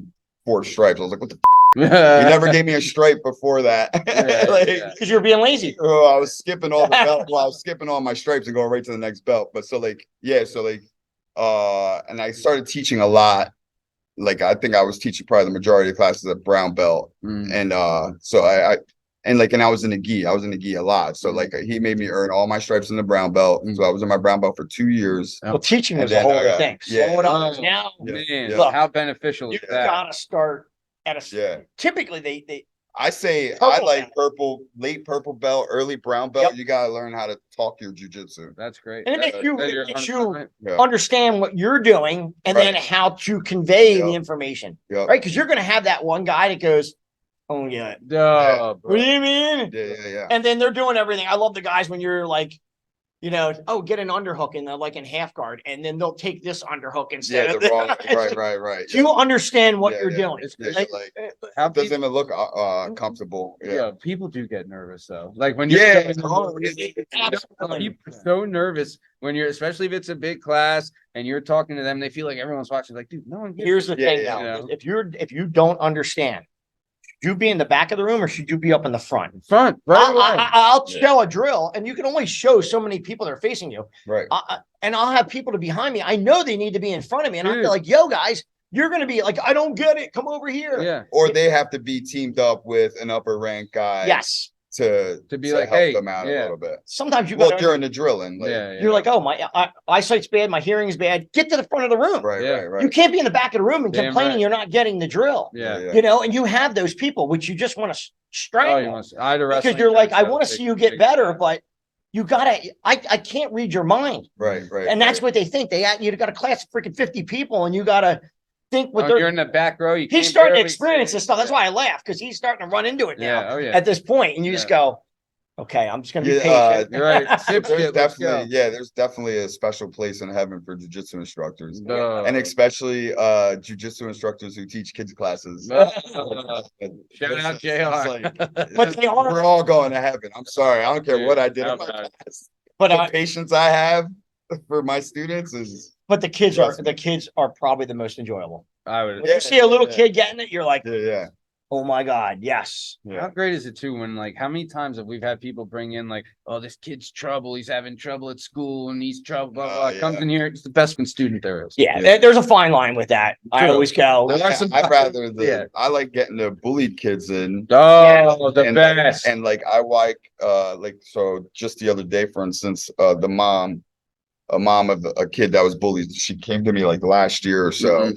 4 stripes. I was like, what the you never gave me a stripe before that.
Because you're being lazy.
Oh, I was skipping all the belt. Well, I was skipping all my stripes and going right to the next belt. But so and I started teaching a lot. Like, I think I was teaching probably the majority of classes at brown belt. And so I was in the gi. I was in the gi a lot. So like he made me earn all my stripes in the brown belt. So I was in my brown belt for 2 years.
Well, teaching is a whole other thing.
Yeah.
So now,
Man,
look,
how beneficial
you
is that?
gotta start at a.
Yeah.
Typically, they.
I say
Purple
I like
belt.
late purple belt, early brown belt.
Yep.
You gotta learn how to talk your jujitsu.
That's great.
And it makes you,
You're
it makes
100%.
you understand what you're doing, and then how to convey the information, right? Because you're going to have that one guy that goes, "Oh yeah,
Duh,
what do you mean?"
Yeah.
And then they're doing everything. I love the guys when you're like, you know, oh, get an underhook, and they're like in half guard, and then they'll take this underhook instead of
wrong. Right.
You understand what you're doing.
Like, it doesn't even look comfortable.
Yeah, people do get nervous though. Like when
you're
people are so nervous when you're, especially if it's a big class and you're talking to them, they feel like everyone's watching. Like, dude, no one.
Here's the thing, though. If you don't understand, should you be in the back of the room or should you be up in the front?
Right.
I'll show a drill, and you can only show so many people that are facing you.
Right.
And I'll have people to behind me. I know they need to be in front of me, and I'll be like, "Yo, guys, you're going to be like, I don't get it. Come over here."
Yeah.
Or they have to be teamed up with an upper rank guy.
Yes.
To
be like,
help
hey,
them out a little bit.
Sometimes
during the drilling. Like,
you're like, oh, my eyesight's bad, my hearing's bad. Get to the front of the room.
Right.
You can't be in the back of the room and complaining you're not getting the drill.
Yeah.
You know, and you have those people which you just want to strangle.
Because
you're like, I want to see you get better, but you gotta. I can't read your mind.
Right.
And that's what they think. You got a class of freaking 50 people, and you gotta think what
you're in the back row.
He's starting to experience this stuff. That's why I laugh, because he's starting to run into it now. At this point, and you just go, okay, I'm just gonna be patient.
You're right.
There's definitely a special place in heaven for jujitsu instructors, and especially jujitsu instructors who teach kids classes.
Shout out JR.
But
we're all going to heaven. I'm sorry, I don't care what I did in my class. But the patience I have for my students is.
But the kids are probably the most enjoyable.
I would.
When you see a little kid getting it, you're like,
yeah.
Oh my God, yes.
How great is it too when, like, how many times have we had people bring in like, oh, this kid's trouble, he's having trouble at school and he's trouble, blah, blah, comes in here, it's the best student there is.
There's a fine line with that. I always go.
I like getting the bullied kids in.
Oh, the best.
And like I so just the other day, for instance, the mom of a kid that was bullied, she came to me like last year or so,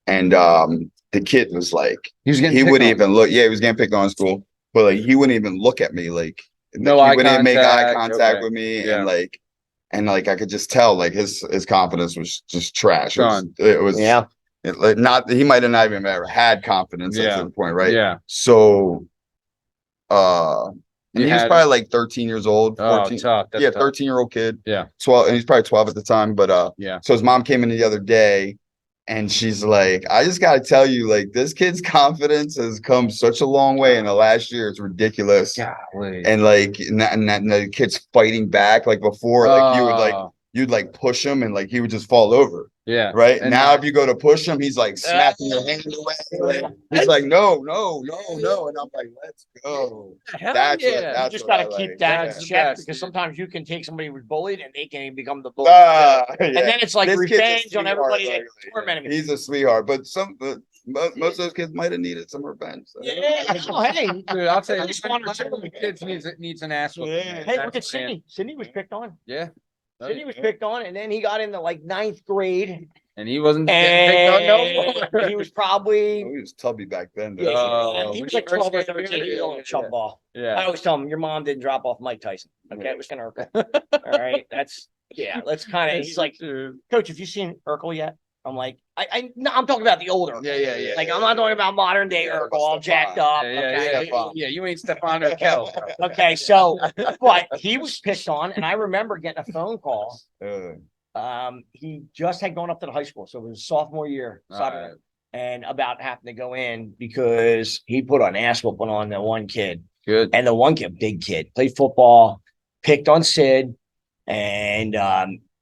and the kid was like, he wouldn't even look. Yeah, he was getting picked on in school, but like he wouldn't even look at me. Like, he wouldn't even make eye contact with me, and like I could just tell like his confidence was just trash. It was he might have not even ever had confidence at that point, right?
Yeah.
So, and he was probably like 13 years old. 14,
tough.
13-year-old kid.
Yeah.
12, and he's probably 12 at the time. But
so
his mom came in the other day. And she's like, I just got to tell you, like, this kid's confidence has come such a long way in the last year. It's ridiculous.
Golly.
And like, and the kid's fighting back. Like before, like you'd like push him and like he would just fall over.
Yeah.
Right
And
now, if you go to push him, he's like smacking your hand away. He's like, no. And I'm like, let's go. That's
You just got to keep that in
That's the
check
best,
because
dude.
sometimes you can take somebody who's bullied and they can become the bully. And then it's like
This kid's a
revenge on everybody
sweetheart,
that tormented me.
He's a sweetheart, but most of those kids might have needed some revenge. So.
Yeah. Oh, hey.
Dude, I'll tell you,
I just wanted to-
the kids needs an ass whooping.
Yeah.
Hey, look at Sydney. Sydney was picked on.
Yeah.
Sydney was picked on, and then he got into like 9th grade.
And he wasn't getting picked on no more.
He was probably
Oh, he was tubby back then. Though.
yeah, he
when
was
he
like
first
12 or
came
13. He was on a chub ball. I
Yeah.
always tell him your mom didn't drop off Mike Tyson. Okay, it was gonna Urkel. All right, that's kind of. He's like,
Dude.
Coach, have you seen Urkel yet? I'm like, no, I'm talking about the older.
Yeah.
Like I'm not talking about modern day Urkel, all jacked up. Okay?
Yeah, you ain't Stefano Kell.
Okay, so but he was pissed on, and I remember getting a phone call. He just had gone up to the high school, so it was his sophomore year,
Alright.
and about having to go in because he put an ass whooping on the one kid,
Good.
and the one kid, big kid, played football, picked on Sid, and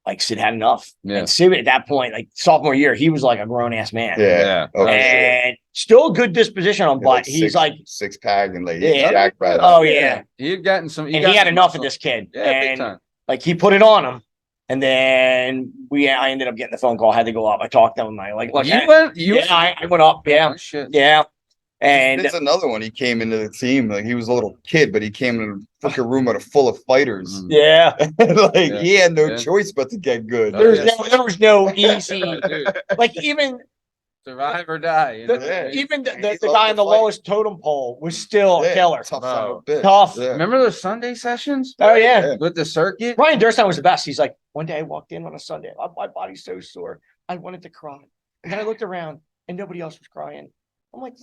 like Sid had enough.
Yeah.
And Sid at that point, like sophomore year, he was like a grown ass man.
Yeah.
Oh, shit.
And still a good disposition on,
Yeah,
but
like
he's like,
six pack and like
Yeah.
jacked right up.
oh yeah,
He had gotten some.
and he had enough of this kid,
Yeah, big
and
time.
like he put it on him. And then I ended up getting the phone call, had to go up. I talked to him. I like, look,
You went. You.
yeah, I went up. Yeah.
Oh, shit.
Yeah. And
It's another one. He came into the team like he was a little kid, but he came in a freaking room full of fighters.
yeah,
Like he had no
Yeah.
choice but to get good.
Oh,
there was no easy,
Dude,
like even
survive or die. You know?
Yeah.
even the
He
guy
loved
in
to
the
fight.
lowest totem pole was still a
Yeah,
killer.
Tough son of a bitch.
Tough.
Yeah.
Remember those Sunday sessions
Oh yeah.
with the circuit?
Ryan Durstein was the best. He's like, one day I walked in on a Sunday. My body's so sore. I wanted to cry. And then I looked around and nobody else was crying. I'm like,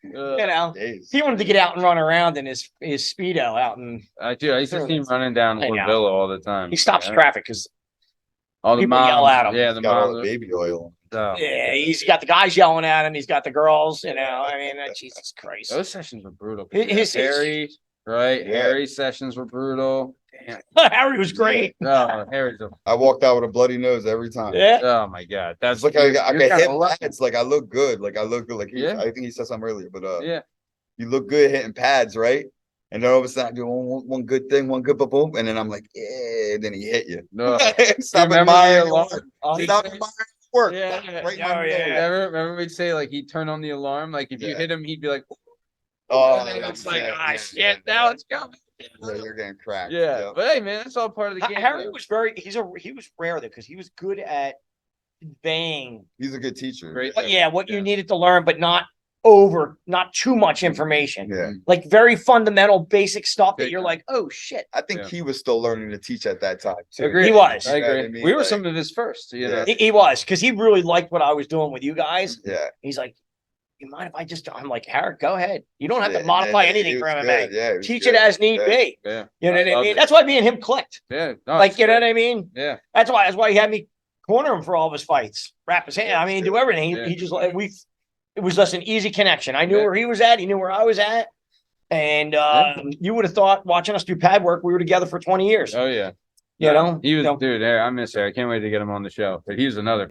you know,
Days.
he wanted to get out and run around in his Speedo out, and
I used to see him running down
I know.
Lavelle all the time.
he stops
Yeah.
traffic because
All the
people
moms,
yell at him.
Yeah,
He's
the
got all the
moms.
baby oil.
Oh,
yeah, he's got the guys yelling at him. He's got the girls. You know, I mean, Jesus Christ.
those sessions were brutal.
His-
Harry, right?
Yeah.
Harry sessions were brutal. Damn.
Harry was great.
Oh, Harry's a.
I walked out with a bloody nose every time.
Yeah.
Oh my God, that's
It's like I got
you're kinda
hit
lucky.
pads. Like I look good. Like I look good. Like
Yeah.
I think he said something earlier, but
Yeah,
you look good hitting pads, right? And then all of a sudden I do one good thing, one good boom, and then I'm like, yeah. And then he hit you.
no.
Stop
remember
admiring
the alarm?
work.
Oh,
Stop
he-
admiring work.
Yeah,
Right in
yeah.
my
Oh, yeah.
nose.
Remember we'd say like he'd turn on the alarm. Like if you
Yeah.
hit him, he'd be like,
Oh,
and then it's like,
yeah,
ah,
yeah,
shit,
yeah,
now
yeah.
it's coming.
Yeah, you're getting cracked.
Yeah, but hey, man, that's all part of the game.
Harry
though.
was he was rare though because he was good at conveying.
He's a good teacher.
Great.
What you
Yeah.
needed to learn, but not too much information.
Yeah.
Like very fundamental, basic stuff that
Big
you're
time.
like, oh shit.
I think
Yeah.
he was still learning to teach at that time too.
Agreed.
He was.
I
You know what
agree.
I mean?
We were
Like-
some of his first. You know.
Yeah.
He was because he really liked what I was doing with you guys.
Yeah.
He's like, you mind if I just? I'm like, Harry, go ahead. You don't have to
Yeah,
modify
yeah,
anything
he
for
was
MMA.
good. Yeah, he was
Teach
good.
it as need
Yeah.
be.
Yeah.
You know what I
love
mean?
it.
That's why me and him clicked.
Yeah. No,
Like,
it's
you know
great.
what I mean?
Yeah.
That's why he had me corner him for all of his fights, wrap his hand. I mean, do everything.
Yeah.
He just like it was just an easy connection. I knew
Yeah.
where he was at. He knew where I was at. And you would have thought watching us do pad work, we were together for 20 years.
Oh yeah.
You know?
He was,
You know?
dude. I miss Harry. I can't wait to get him on the show. But he was another.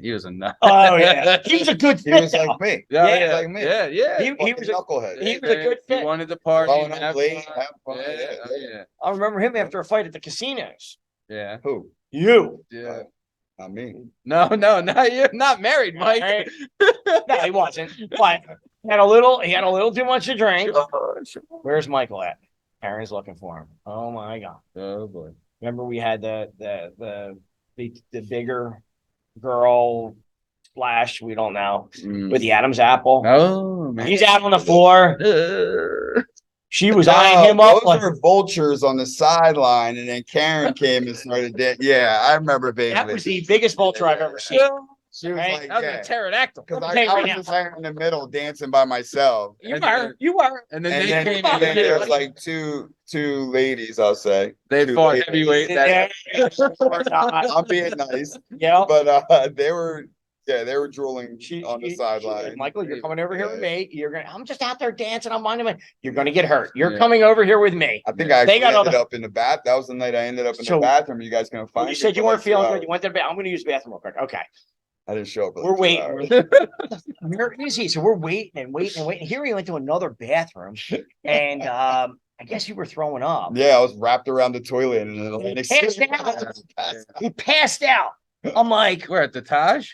Oh yeah. He was a good
He
fit.
was
though.
like me.
Yeah,
Yeah.
yeah,
Like me.
yeah, yeah.
He was a,
knucklehead.
he was a good
He
fit.
wanted to party.
Going
and
up
have
late,
fun.
have fun.
Yeah,
Yeah,
oh, yeah,
I remember him after a fight at the casinos.
yeah,
Who?
You.
yeah.
Not me.
No, not you. Not married, Mike.
Right? No, he wasn't. But he had a little too much to drink. Where's Michael at? Aaron's looking for him. Oh my god.
Oh boy.
Remember we had the bigger girl splash, we don't know, with the Adam's apple.
Oh man.
He's out on the floor. She was eyeing him
No,
up
those
like
were vultures on the sideline, and then Karen came and started that. Yeah, I remember
that
vaguely.
was the biggest vulture I've ever seen.
She was
Right?
like,
That was
yeah.
a pterodactyl.
Because
Let me tell
I
you
was
right
just there in the middle dancing by myself.
You were.
And then
And
they
then,
came
and then
in.
there was like two ladies, I'll say.
They
two
fought
ladies.
heavyweight. That
Yeah.
I'm being nice,
Yeah.
but they were Yeah, they were drooling on the sideline.
Michael, you're coming over here with me. I'm just out there dancing. I'm minding my. You're gonna get hurt. You're coming over here with me.
I think I ended up in the bath. That was the night I ended up in the bathroom. You guys gonna find?
You said you weren't feeling good. You went to the bathroom. I'm gonna use the bathroom real quick. Okay.
I didn't show up.
We're waiting. Where is he? So we're waiting and waiting and waiting. Here he went to another bathroom, and I guess you were throwing up.
Yeah, I was wrapped around the toilet and
he passed out. He passed out. I'm like,
we're at the Taj.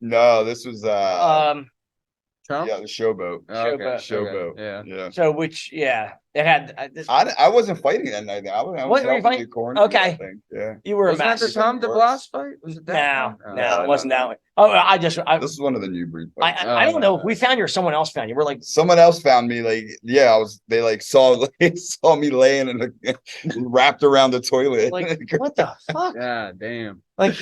No, this was
Trump?
Yeah, the showboat.
Oh, okay.
Showboat.
Okay.
Yeah.
So which it had this.
I wasn't fighting that night. I was
were you fighting?
Okay.
I think.
Yeah.
You were
was
a
that the Tom DeBlas fight? Was it that?
No, it wasn't that one. Oh,
this is one of the new breed fights.
I don't know if we found you or someone else found you. We're like
someone else found me. Like they like saw me laying and wrapped around the toilet.
Like what the fuck?
Yeah, damn.
Like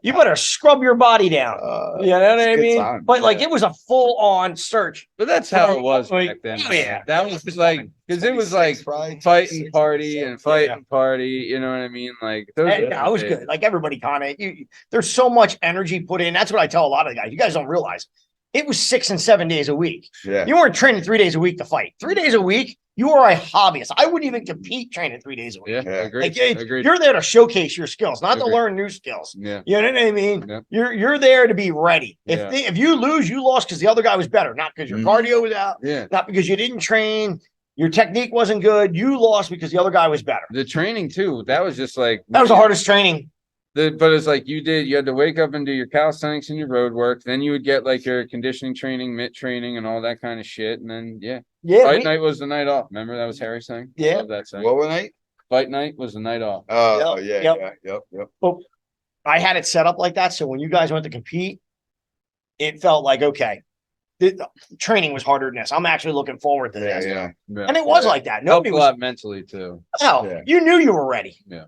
you better scrub your body down. You know what I mean?
Time.
But like it was a full on search.
But that's how it was back then.
Oh, yeah.
That was just like because it was like fighting party and fighting party. You know what I mean? Like
it was good. Like everybody kind of there's so much energy put in. That's what I tell a lot of the guys. You guys don't realize it was 6 and 7 days a week.
Yeah.
You weren't training 3 days a week to fight. 3 days a week, you are a hobbyist. I wouldn't even compete training 3 days a week.
Yeah, agreed.
Like,
Agreed.
You're there to showcase your skills, not to learn new skills.
Yeah.
You know what I mean?
Yeah.
You're there to be ready. If you lose, you lost because the other guy was better, not because your cardio was out, not because you didn't train. Your technique wasn't good. You lost because the other guy was better.
The training too. That was just like
that was the hardest training.
But it's like you had to wake up and do your calisthenics and your road work. Then you would get like your conditioning training, mitt training, and all that kind of shit. And then fight night was the night off. Remember that was Harry's thing.
Yeah,
love that saying.
What night?
Fight night was the night off.
Oh yeah.
Well, I had it set up like that, so when you guys went to compete, it felt like okay. The training was harder than this. I'm actually looking forward to this.
Yeah.
And it was like that. Nobody
was a lot mentally too.
Oh, you knew you were ready.
Yeah.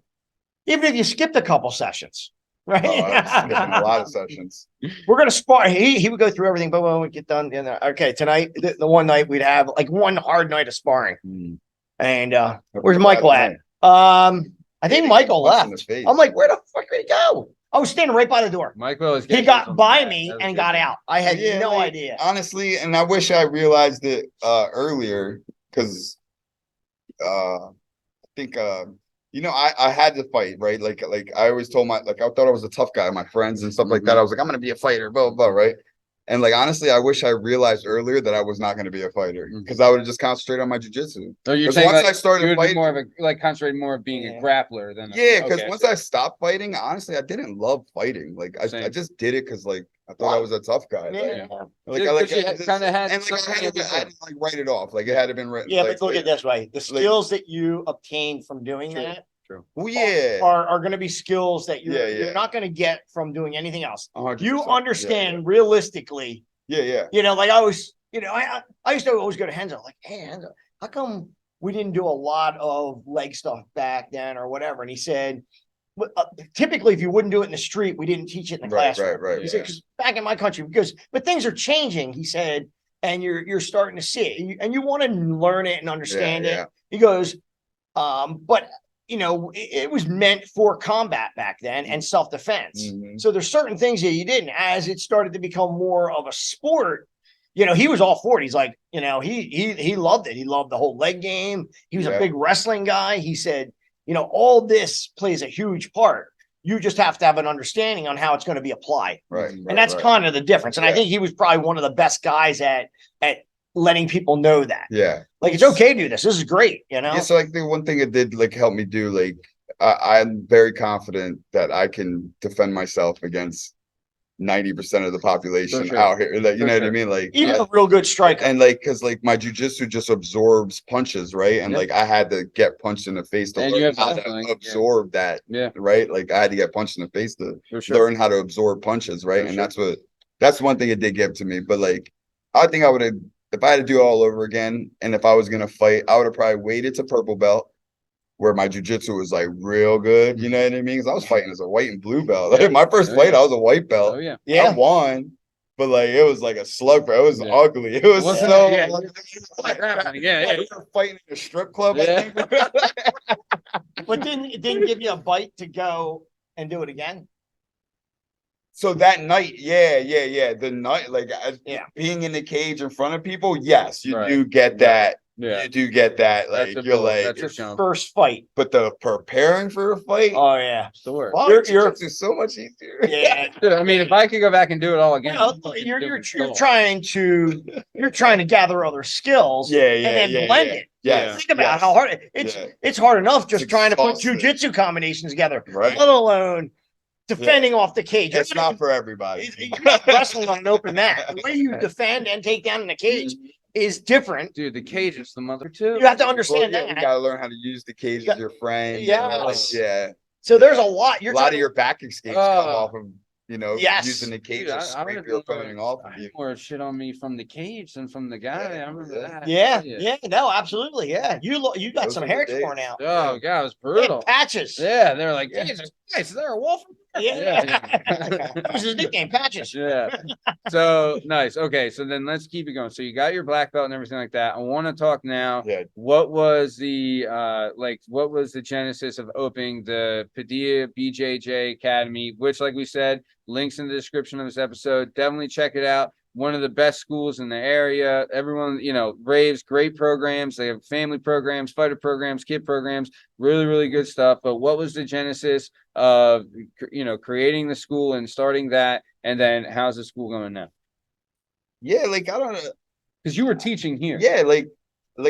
Even if you skipped a couple sessions, right?
A lot of sessions.
We're gonna spar. He would go through everything, but when we get done, okay, tonight, the one night we'd have like one hard night of sparring. And where's Michael at? I think Michael left. I'm like, where the fuck did he go? I was standing right by the door.
Michael was.
He got by me and got out. I had no idea.
Honestly, and I wish I realized it earlier because I think I had to fight, right? Like I always told I thought I was a tough guy, my friends and stuff like that. I was like, I'm gonna be a fighter, blah blah, blah, right? And like honestly, I wish I realized earlier that I was not going to be a fighter because I would have just concentrated on my jiu-jitsu.
So you're saying
once I started fighting,
more of a concentrate more of being a grappler than
because once I stopped fighting, honestly, I didn't love fighting. Like I just did it because like I thought I was a tough guy. I had to like write it off. Like it had to been written.
Yeah, but look at this way: the skills that you obtained from doing that.
Well,
are going to be skills that you're not going to get from doing anything else.
100%.
You understand realistically.
Yeah.
You know, like I was, I used to always go to Henzo, like, hey, Henzo, how come we didn't do a lot of leg stuff back then or whatever? And he said, typically, if you wouldn't do it in the street, we didn't teach it in the classroom.
Right.
He said, because back in my country, but things are changing, he said, and you're starting to see it, and you want to learn it and understand it. He goes, but it was meant for combat back then and self-defense. So there's certain things that you didn't. As it started to become more of a sport, he was all for it. He's like, he loved it. He loved the whole leg game. He was a big wrestling guy. He said, all this plays a huge part. You just have to have an understanding on how it's going to be applied.
Right.
And that's kind of the difference. And I think he was probably one of the best guys at letting people know that.
Yeah.
Like, it's okay to do this. This is great, Yeah,
so like the one thing it did like help me do, like I'm very confident that I can defend myself against 90% of the population out here. Like, you know what I mean? Like
even a real good striker.
And like because like my jiu-jitsu just absorbs punches, right? And like I had to get punched in the face to learn how to absorb that. Yeah. Right. Like I had to get punched in the face to learn how to absorb punches, right? And that's one thing it did give to me. But like I think I would have, if I had to do it all over again, and if I was gonna fight, I would have probably waited to purple belt, where my jiu-jitsu was like real good. You know what I mean? Because I was fighting as a white and blue belt. Like, my first fight, I was a white belt. I won, but like it was like a slug. It was ugly. It was we were fighting in a strip club. I think.
But it didn't give you a bite to go and do it again.
So that night, yeah. The night, like being in the cage in front of people, yes, you do get that. Yeah. You do get that. Like you're like
your first fight.
But the preparing for a fight,
oh yeah,
sure.
You're
so much easier.
Yeah.
Dude, I mean, if I could go back and do it all again,
you're trying to gather other skills and then blend it.
Yeah.
Think about how hard it's hard enough just trying to put jiu-jitsu combinations together, let alone defending off the cage.
It's not for everybody.
You're not wrestling on an open mat. The way you defend and take down in the cage is different.
Dude, the cage is the mother too.
You have to understand that.
You gotta learn how to use the cage as your friend.
Yes.
Yeah.
So there's a lot.
A lot of your back escapes come off of using the cage to scrape your opponent off of you.
More shit on me from the cage than from the guy. I remember that.
Yeah, no, absolutely. Yeah. You got some hair torn out.
Oh god, it was brutal.
Patches.
Yeah, they were like, Jesus Christ, is there a wolf?
Yeah. That was his nickname, Patches.
Yeah. So nice. Okay, so then let's keep it going. So you got your black belt and everything like that. I want to talk now.
Yeah.
What was the what was the genesis of opening the Padilla BJJ Academy, which, like we said, links in the description of this episode. Definitely check it out. One of the best schools in the area. Everyone, raves, great programs. They have family programs, fighter programs, kid programs, really, really good stuff. But what was the genesis of, creating the school and starting that? And then how's the school going now?
Yeah, like, I don't know.
Because you were teaching here.
Yeah, like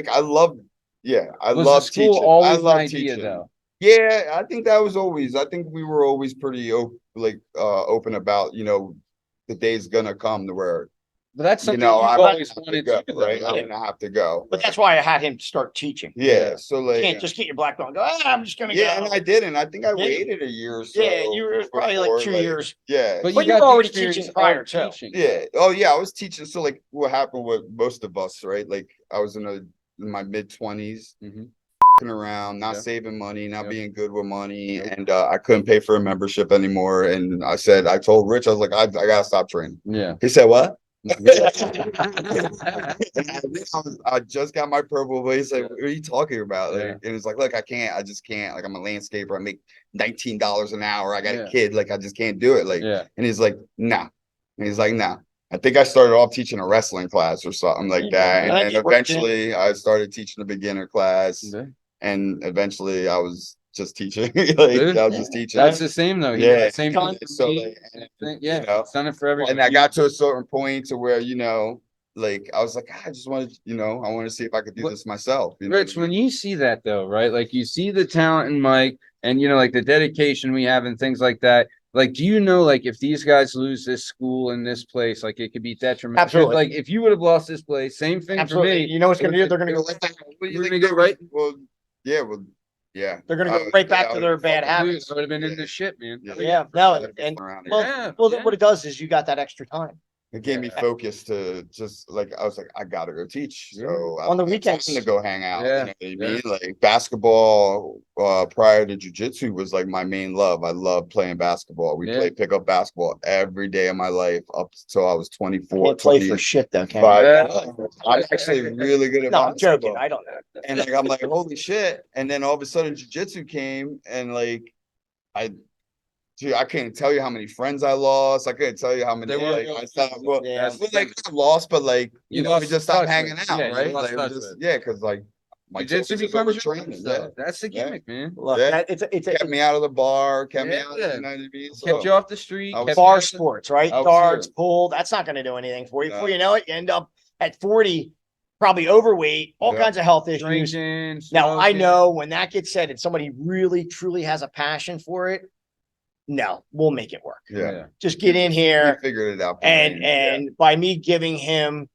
I love, I
was
love
the school
teaching.
Always
I love
an idea,
teaching.
though.
Yeah, I think we were always pretty open about, the day's gonna come to where,
but that's something
I
always wanted
to
do,
go, right? I'm gonna have to go.
But that's why I had him start teaching.
Yeah. So like,
you can't just get your black belt and go, I'm just gonna go.
And I didn't. I think I waited a year or so.
Yeah, you were probably like 2 years.
Yeah.
But you were already teaching prior to.
Yeah. Oh yeah, I was teaching. So like what happened with most of us, right? Like I was in my mid-20s. Around, not saving money, not being good with money, and I couldn't pay for a membership anymore. And I told Rich, I was like, I gotta stop training.
Yeah.
He said, what? I just got my purple, but he's like, what are you talking about? Like, and it's like, look, I just can't. Like, I'm a landscaper. I make $19 an hour. I got a kid. Like, I just can't do it. Like, and he's like, nah. And he's like, nah. I think I started off teaching a wrestling class or something like that. And then eventually I started teaching a beginner class. And eventually I was just teaching. I was just teaching.
That's the same though. Same thing.
So
it's done it for everyone.
And I got to a certain point to where, like I was like, I just wanted, I want to see if I could do this myself.
Rich, when you see that though, right? Like you see the talent in Mike and like the dedication we have and things like that. Like, do you know, like, if these guys lose this school in this place, like, it could be detrimental?
Absolutely.
Like, if you would have lost this place, same thing for me.
You know what's going to do? They're going to go right back.
You're going to go right?
Well, yeah. They're
going to go right back to their bad habits.
I would have been in this shit, man.
Yeah. No. And what it does is you got that extra time.
It gave me focus to just like, I was like, I gotta go teach. So
on the weekends
to go hang out. You know what I mean? Like basketball prior to jiu-jitsu was like my main love. I love playing basketball. We played pickup basketball every day of my life up until I was 24.
Can't play for shit though, can you?
I'm actually really good at
basketball.
I'm
joking. I don't know.
And like I'm like, holy shit. And then all of a sudden jiu-jitsu came and like I can't tell you how many friends I lost. I couldn't tell you how many. I stopped. Well, like I lost, but like we just stopped hanging out, right? Like, because like my
jiu-jitsu becomes
training.
That's the gimmick, man.
Look, it's
kept me out of the bar, kept me out. You know what I mean?
Kept you off the street.
Bar sports, right? Darts, pool. That's not going to do anything for you. Before you know it, you end up at 40. Probably overweight, all kinds of health issues. Now, I know when that gets said and somebody really, truly has a passion for it, no, we'll make it work.
Yeah.
Just get in here.
We figured it out.
And by me giving him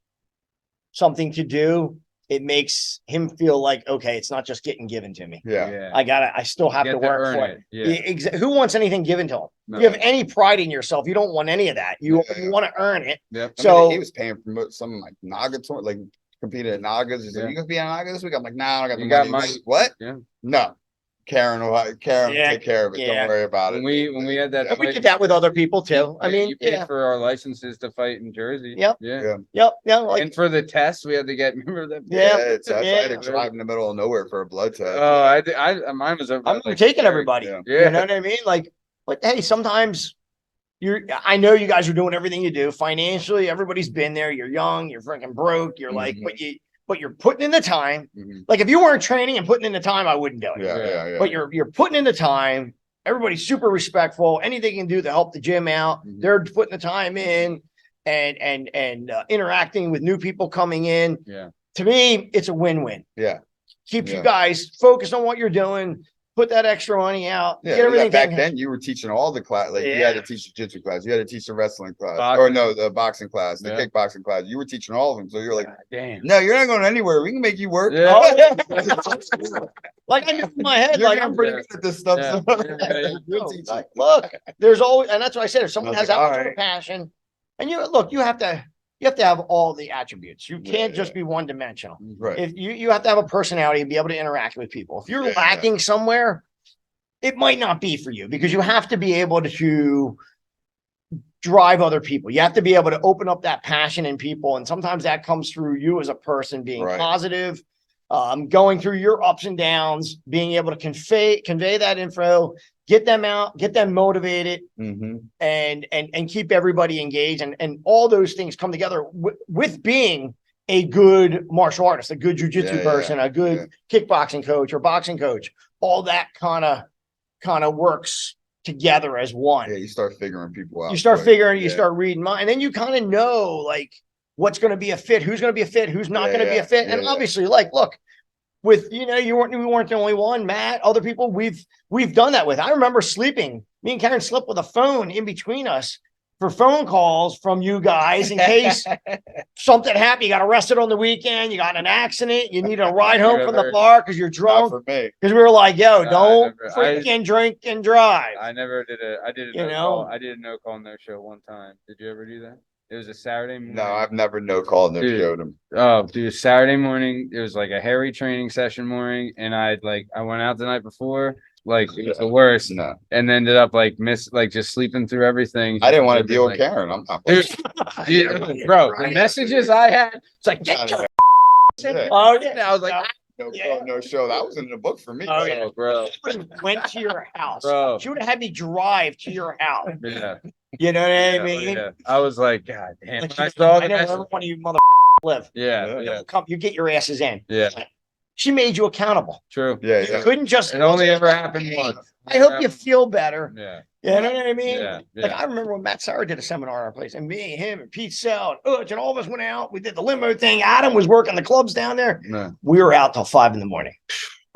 something to do, it makes him feel like, okay, it's not just getting given to me.
Yeah.
I still have to work for it. Who wants anything given to him? No. If you have any pride in yourself, you don't want any of that. You want to earn it.
Yeah.
So
he was paying for some like Naga tour, like competed at Nagas. He's like, you gonna be at Naga this week? I'm like, nah, I got the money. What?
Yeah.
No. Karen will take care of it. Don't worry about it.
When we had that,
we did that with other people too. I mean,
you paid for our licenses to fight in Jersey.
Yep.
Yeah.
Like,
and for the tests, we had to get. Remember that?
I had to drive in the middle of nowhere for a blood test.
Oh, mine was.
I'm taking everybody. You know what I mean? Like, but hey, sometimes I know you guys are doing everything you do financially. Everybody's been there. You're young, you're freaking broke. You're like, but you're putting in the time. Like if you weren't training and putting in the time, I wouldn't do it.
Yeah.
But you're putting in the time. Everybody's super respectful. Anything you can do to help the gym out, they're putting the time in and interacting with new people coming in.
Yeah.
To me, it's a win-win.
Yeah.
Keeps you guys focused on what you're doing. Put that extra money out.
Yeah,
Get everything
back then you were teaching all the class. Like you had to teach the jiu-jitsu class, you had to teach the wrestling class, or no, the boxing class, the kickboxing class. You were teaching all of them. So you're like,
damn.
No, you're not going anywhere. We can make you work.
Yeah. Like I know in my head,
You're
like
I'm pretty good at this stuff.
Like, look, there's always, and that's what I said. If someone has
like,
that much of a passion, and you have to have all the attributes. You can't just be one dimensional.
Right.
If you have to have a personality and be able to interact with people. If you're lacking somewhere, it might not be for you because you have to be able to drive other people. You have to be able to open up that passion in people. And sometimes that comes through you as a person being positive, going through your ups and downs, being able to convey that info, get them out, get them motivated, and keep everybody engaged. And all those things come together with being a good martial artist, a good jiu-jitsu person, a good kickboxing coach or boxing coach. All that kind of works together as one.
Yeah, you start figuring people out.
You start figuring, you start reading mine, and then you kind of know like what's going to be a fit, who's going to be a fit, who's not going to be a fit. And obviously, like, look, with we weren't the only one, Matt, other people we've done that with. I remember sleeping. Me and Karen slept with a phone in between us for phone calls from you guys in case something happened. You got arrested on the weekend. You got in an accident. You need a ride home from the bar because you're drunk. Because we were like, yo, don't freaking drink and drive.
I never did I did a no call no show one time. Did you ever do that? It was a Saturday morning.
No, I've never no call no showed him.
Oh, dude, Saturday morning. It was like a hairy training session morning, and I went out the night before. Like it was the worst, and ended up just sleeping through everything.
I didn't want to deal with Karen. I'm not.
Bro, the messages I had, it's like, get your
oh yeah.
I was like,
no call, no show. That was in the book for me.
Oh yeah,
bro.
Went to your house.
Bro.
She would have had me drive to your house.
Yeah.
You know what I mean?
Yeah. I was like, God damn.
Like
I saw
I know every one of you mother live.
Yeah.
You get your asses in.
Yeah.
She made you accountable.
True.
You couldn't just.
It only ever happened once.
I hope you feel better.
Yeah.
You know what I mean?
Yeah.
Like I remember when Matt Sauer did a seminar at our place, and me, him, and Pete Sell, and Utch, and all of us went out. We did the limo thing. Adam was working the clubs down there.
No.
We were out till 5 a.m.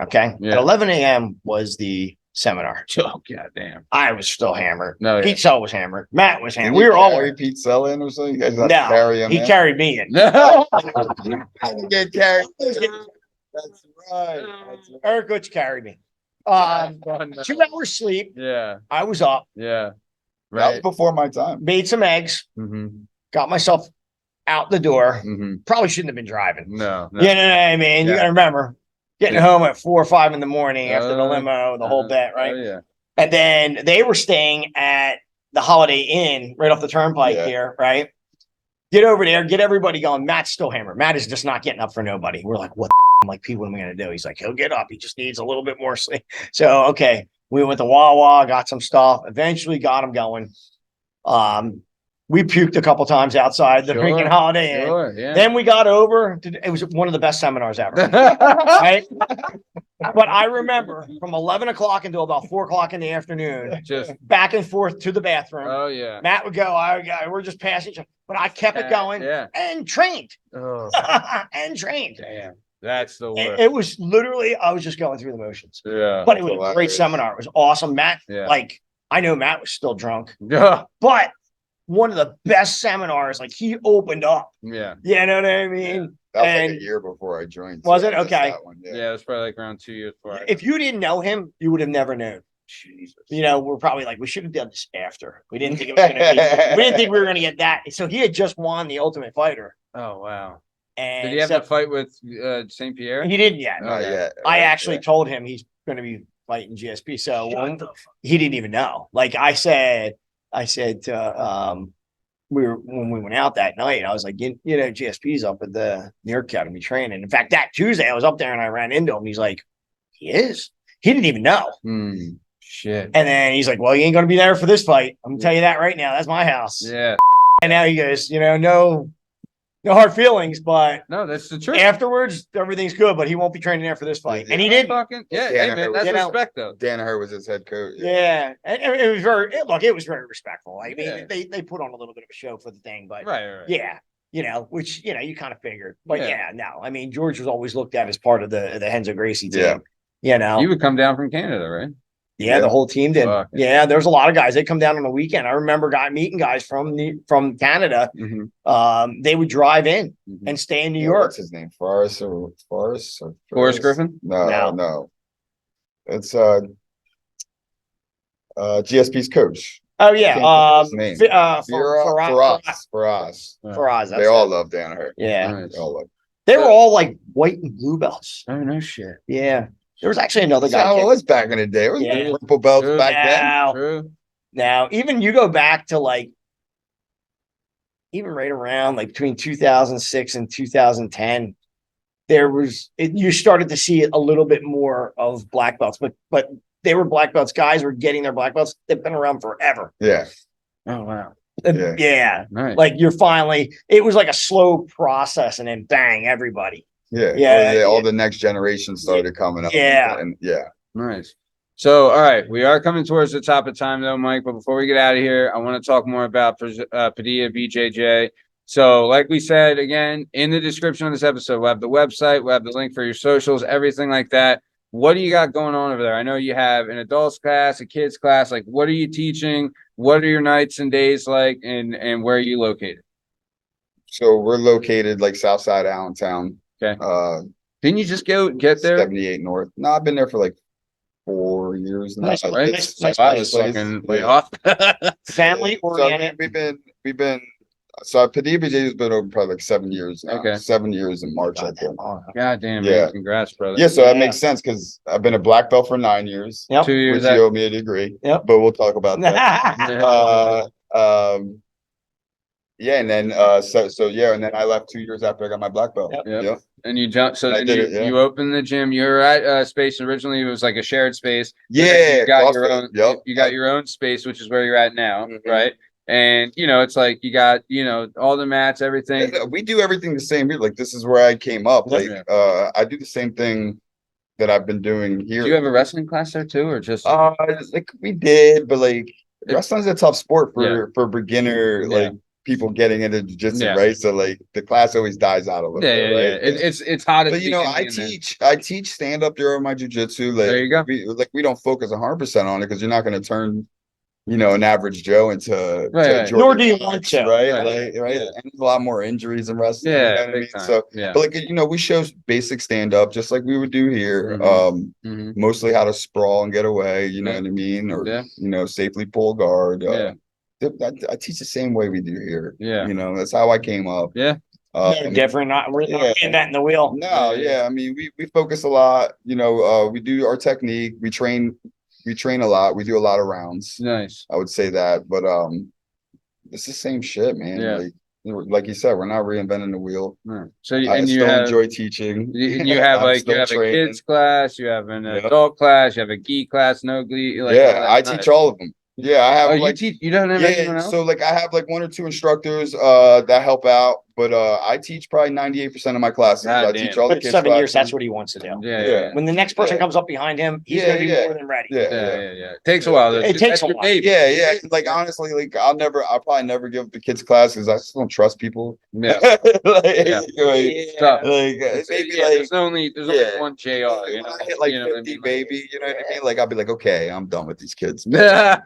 Okay.
Yeah.
At 11 a.m. was the seminar.
Oh god damn.
I was still hammered.
No,
Pete Sell was hammered. Matt was hammered.
We
We were all
carry Pete Sell in or something. You guys have to
no.
carry him
He
in?
carried me in.
No.
I didn't get carried. That's right.
Eric Utch carried me. 2 hours sleep.
Yeah.
I was up.
Yeah.
That was
Right.
before my time.
Made some eggs. Got myself out the door. Probably shouldn't have been driving.
No.
You know what I mean? You gotta remember getting home at 4 or 5 in the morning after the limo, the whole bit, right?
Oh, yeah.
And then they were staying at the Holiday Inn right off the turnpike here, right? Get over there, get everybody going. Matt's still hammered. Matt is just not getting up for nobody. We're like, what the I'm like, Pete, what am I gonna do? He's like, he'll get up. He just needs a little bit more sleep. So okay, we went to Wawa, got some stuff, eventually got him going. We puked a couple times outside the freaking Holiday Inn.
Yeah.
Then we got over to, it was one of the best seminars ever. Right? But I remember from 11 o'clock until about 4 o'clock in the afternoon,
Just
back and forth to the bathroom.
oh yeah.
Matt would go, we're just passing each other. But I kept it going and trained.
Oh
and trained.
damn. That's the worst.
It was literally, I was just going through the motions.
Yeah.
But it was a great seminar. It was awesome. Matt,
Yeah.
like, I know Matt was still drunk,
Yeah.
but one of the best seminars, like he opened up.
Yeah.
You know what I mean?
That was
And-
like a year before I joined.
Was
so
it?
I missed
Okay.
that one,
Yeah. It was probably like around 2 years before.
If you didn't know him, you would have never known.
Jesus.
You know, we're probably like, we should have done this after. We didn't think it was going to be, we didn't think we were going to get that. So he had just won the Ultimate Fighter.
Oh wow.
And
Did he have to fight with St. Pierre?
He didn't yet.
Not yet.
I actually told him he's going to be fighting GSP. So he didn't even know. Like I said to, when we went out that night, I was like, you know, GSP's up at the Near Academy training. In fact, that Tuesday I was up there and I ran into him. He's like, he is. He didn't even know.
Shit.
And then he's like, well, you ain't going to be there for this fight. I'm going to tell you that right now. That's my house.
Yeah.
And now he goes, no hard feelings, but
no, that's the truth.
Afterwards, everything's good, but he won't be training there for this fight. And he did.
Fucking, yeah,
Danaher
hey, man, that's respect, though.
Danaher was his head coach.
Yeah. And it was it was very respectful. I mean, they put on a little bit of a show for the thing, but
right.
Yeah. Which, you kind of figured. But no. I mean, George was always looked at as part of the Henzo Gracie team.
Yeah.
You would come down from Canada, right?
Yeah, the whole team did. Yeah, there's a lot of guys. They come down on the weekend. I remember meeting guys from Canada.
Mm-hmm.
They would drive in and stay in New York.
What's his name? Forrest
Griffin?
No. It's GSP's coach.
Oh yeah.
Faraz. They all love Danaher.
Yeah.
Nice.
They were all like white and blue belts.
Oh no shit.
Yeah. There was actually another guy.
That's how it was back in the day. It was purple belts back then.
True.
Now, even you go back to like, even right around like between 2006 and 2010, you started to see a little bit more of black belts, but they were black belts. Guys were getting their black belts. They've been around forever.
Yeah.
Oh wow.
Yeah.
Nice.
Like it was like a slow process, and then bang, everybody.
Yeah. All the next generation started coming up. And
Nice. So, all right, we are coming towards the top of time, though, Mike. But before we get out of here, I want to talk more about Padilla BJJ. So, like we said, again, in the description of this episode, we'll have the website, we'll have the link for your socials, everything like that. What do you got going on over there? I know you have an adults class, a kids class. Like, what are you teaching? What are your nights and days like, and where are you located?
So we're located like south side of Allentown.
Okay. Didn't you just get there?
78 North. No, I've been there for like 4 years now.
Nice, right? Nice
I was fucking way off.
Family oriented.
So we've been so Padilla BJJ has been open probably like 7 years now.
Okay.
7 years in March. I think.
God damn,
Yeah.
Man. Congrats, brother.
Yeah, so that makes sense because I've been a black belt for 9 years.
Yep.
2 years.
Which you owe me a degree.
Yep.
But we'll talk about that. Yeah, and then and then I left 2 years after I got my black belt.
Yep. And you jumped. So then you opened the gym. You were at space originally. It was like a shared space.
Yeah,
you got your own. You got your own space, which is where you're at now, right? And it's like you got all the mats, everything.
We do everything the same here. Like this is where I came up. Like I do the same thing that I've been doing here.
Do you have a wrestling class there too, or just?
Like we did, but like wrestling's a tough sport for beginner like people getting into jiu-jitsu, right? So like the class always dies out a little bit, right?
It's hot.
But I teach stand up during my jiu-jitsu. Like,
there you go.
We don't focus 100% on it because you're not going to turn an average Joe into
Jordan. Nor do you want to,
right? And there's a lot more injuries in wrestling.
Yeah,
you know what I mean? So, but like we show basic stand up just like we would do here. Mostly how to sprawl and get away. You know what I mean? Or safely pull guard. I teach the same way we do here.
Yeah.
That's how I came up.
Yeah. Different, not reinventing the wheel.
No, I mean, we focus a lot, we do our technique, we train a lot, we do a lot of rounds.
Nice.
I would say that, but it's the same shit, man.
Yeah.
Like you said, we're not reinventing the wheel.
So
I enjoy teaching.
You have a kids class, you have an adult class, you have a gi class, no gi.
I teach all of them. Yeah, I have.
You teach? You don't have anyone else?
So like I have like 1 or 2 instructors that help out, but I teach probably 98% of my classes. I teach all the kids.
7 years, that's what he wants to do.
Yeah.
When the next person comes up behind him, he's gonna be more than ready.
Yeah. It takes a while.
It takes a while.
Yeah. Like honestly, like I'll probably never give the kids class because I just don't trust people.
Yeah. There's only one JR.
I hit like 50, baby. You know what I mean? Like I'll be like, okay, I'm done with these kids. I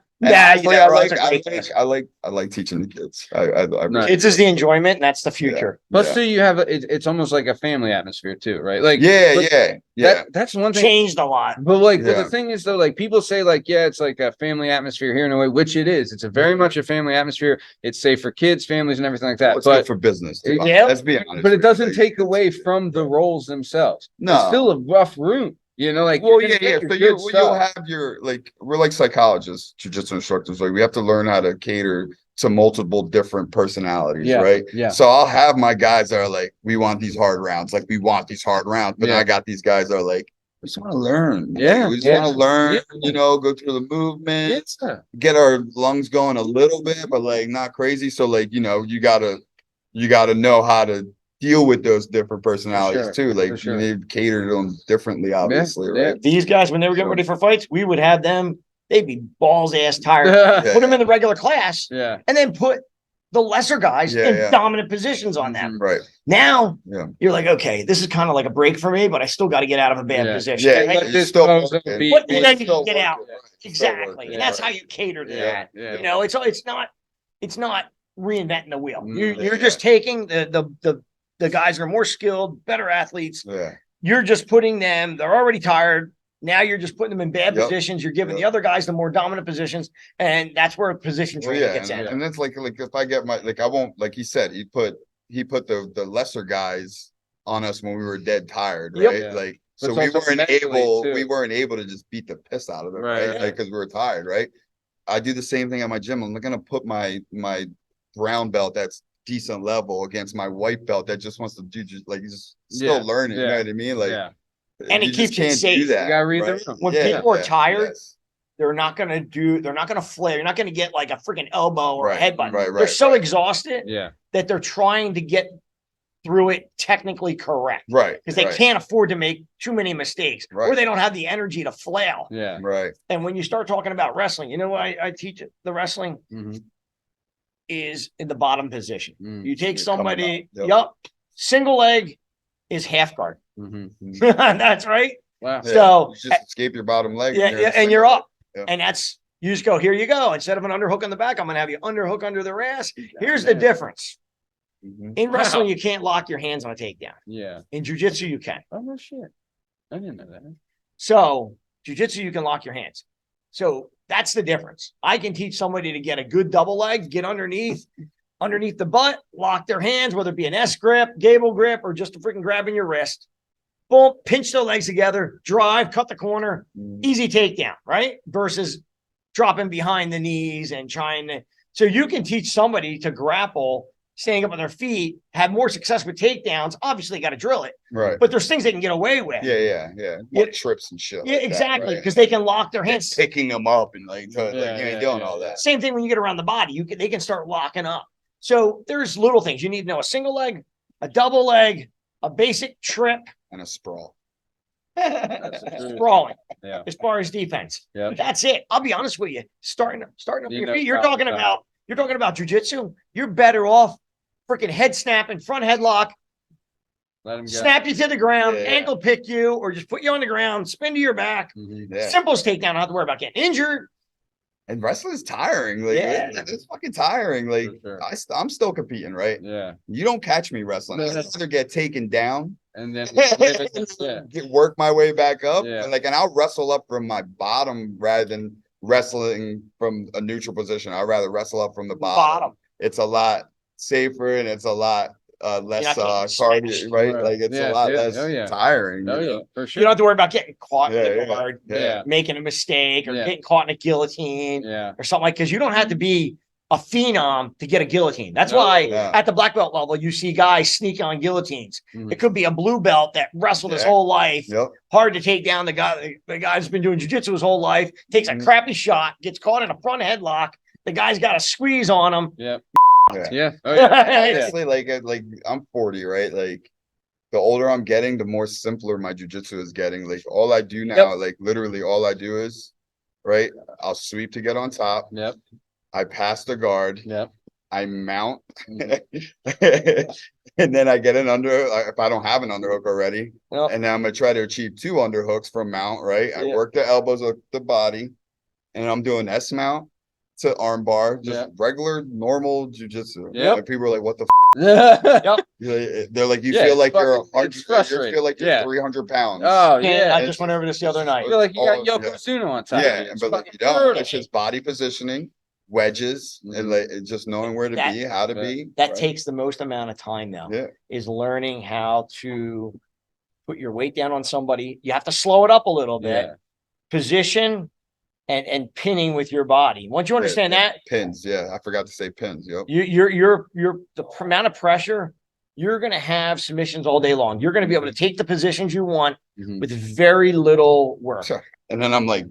like teaching the kids.
It's just the enjoyment, and that's the future.
Plus, you have it's almost like a family atmosphere too, right? Like that's one thing
changed a lot.
But like, but the thing is though, like people say like, it's like a family atmosphere here in a way, which it is. It's a very much a family atmosphere. It's safe for kids, families, and everything like that.
It's good for business. Let's be honest.
But it doesn't take away from the roles themselves.
No,
it's still a rough room. So
you'll have your we're like psychologists, jiu-jitsu instructors. Like we have to learn how to cater to multiple different personalities, right? Yeah. So I'll have my guys that are like, we want these hard rounds, but I got these guys that are like, just want to learn.
Yeah,
We just want to learn, go through the movement, get our lungs going a little bit, but like not crazy. So like, you gotta know how to deal with those different personalities too. Like you need to cater to them differently, obviously, right?
These guys, when they were getting ready for fights, we would have them, they'd be balls ass tired. Put them in the regular class, and then put the lesser guys in dominant positions on them.
Right.
Now you're like, okay, this is kind of like a break for me, but I still got to get out of a bad position.
Right?
But then you get out. Exactly. And that's how you cater to that. It's not reinventing the wheel. You're just taking the guys that are more skilled, better athletes. You're just putting them, they're already tired. Now you're just putting them in bad positions. You're giving the other guys the more dominant positions, and that's where position training gets in.
And that's like if I get I won't, like he said, he put the lesser guys on us when we were dead tired, right? Like so we weren't able to just beat the piss out of them, right? Because we were tired, right? I do the same thing at my gym. I'm not gonna put my brown belt that's decent level against my white belt that just wants to do he's still learning. You know what I mean? Like.
And it keeps you safe.
You gotta read the room.
When people are tired, they're not gonna flare. You're not gonna get like a freaking elbow or a headbutt. They're so exhausted that they're trying to get through it technically correct.
Right.
Because they can't afford to make too many mistakes. Or they don't have the energy to flail.
Yeah.
Right.
And when you start talking about wrestling, I teach it. The wrestling is in the bottom position. You take somebody, single leg is half guard. That's right.
Wow.
So
you just escape your bottom leg.
And you're up. And that's, you just go, here you go. Instead of an underhook on the back, I'm going to have you underhook under their ass. Here's the difference. In wrestling, you can't lock your hands on a takedown.
Yeah.
In jiu-jitsu, you can.
Oh, no shit. I didn't know that.
So jiu-jitsu, you can lock your hands. So that's the difference. I can teach somebody to get a good double leg, get underneath the butt, lock their hands, whether it be an S grip, gable grip, or just a freaking grabbing your wrist. Boom, pinch their legs together, drive, cut the corner, easy takedown, right? Versus dropping behind the knees and trying to. So you can teach somebody to grapple, staying up on their feet, have more success with takedowns. Obviously, you got to drill it.
Right.
But there's things they can get away with.
Yeah. More trips and shit.
Yeah, exactly. Because they can lock their hands.
Picking them up and you ain't doing all that.
Same thing when you get around the body. They can start locking up. So there's little things. You need to know a single leg, a double leg, a basic trip.
And a sprawl.
Sprawling as far as defense. That's it. I'll be honest with you. Starting up your feet. You're talking about jiu-jitsu. You're better off freaking head snapping, front headlock.
Let him go.
Snap you to the ground, ankle pick you, or just put you on the ground, spin to your back. Simplest takedown. Don't have to worry about getting injured.
And wrestling's tiring. It's fucking tiring. I'm still competing, right?
Yeah.
You don't catch me wrestling. I'd rather get taken down
and then
work my way back up. And I'll wrestle up from my bottom rather than wrestling from a neutral position. I'd rather wrestle up from the bottom. It's a lot safer and it's a lot less cardio, right? It's a lot less tiring.
For sure.
You don't have to worry about getting caught in the guard, making a mistake, or getting caught in a guillotine, or something because you don't have to be a phenom to get a guillotine. That's why at the black belt level, you see guys sneak on guillotines. It could be a blue belt that wrestled his whole life, hard to take down. The guy that's been doing jiu-jitsu his whole life takes a crappy shot, gets caught in a front headlock. The guy's got a squeeze on him.
Honestly, I'm 40, right? The older I'm getting, the more simpler my jujitsu is getting. All I do now, literally all I do is, right? I'll sweep to get on top. I pass the guard. I mount, and then I get an under. If I don't have an underhook already, and then I'm gonna try to achieve 2 underhooks from mount. Right? I work the elbows of the body, and I'm doing S mount to armbar, just regular, normal jujitsu. And people are like, "What the?" They're like, "You feel like you're 100. You feel like you're 300 pounds."
Oh yeah,
I just went over this the other night.
I feel like you got Yokozuna on top.
But you don't. It's just body positioning, wedges, and just knowing where to be, how to be.
That takes the most amount of time, though. Is learning how to put your weight down on somebody. You have to slow it up a little bit. Position. And pinning with your body. Once you understand that,
pins, I forgot to say pins.
You're the amount of pressure. You're going to have submissions all day long. You're going to be able to take the positions you want with very little work.
Sure. And then I'm like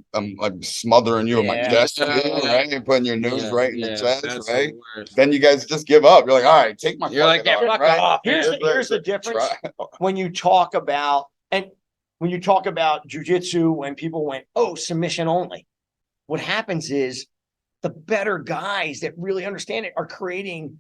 smothering you in my chest, right? And putting your nose right in the chest, right? Then you guys just give up. You're like, all right, take my.
You're like,
arm, right?
Here's the difference when you talk about jiu-jitsu, when people went, oh, submission only. What happens is the better guys that really understand it are creating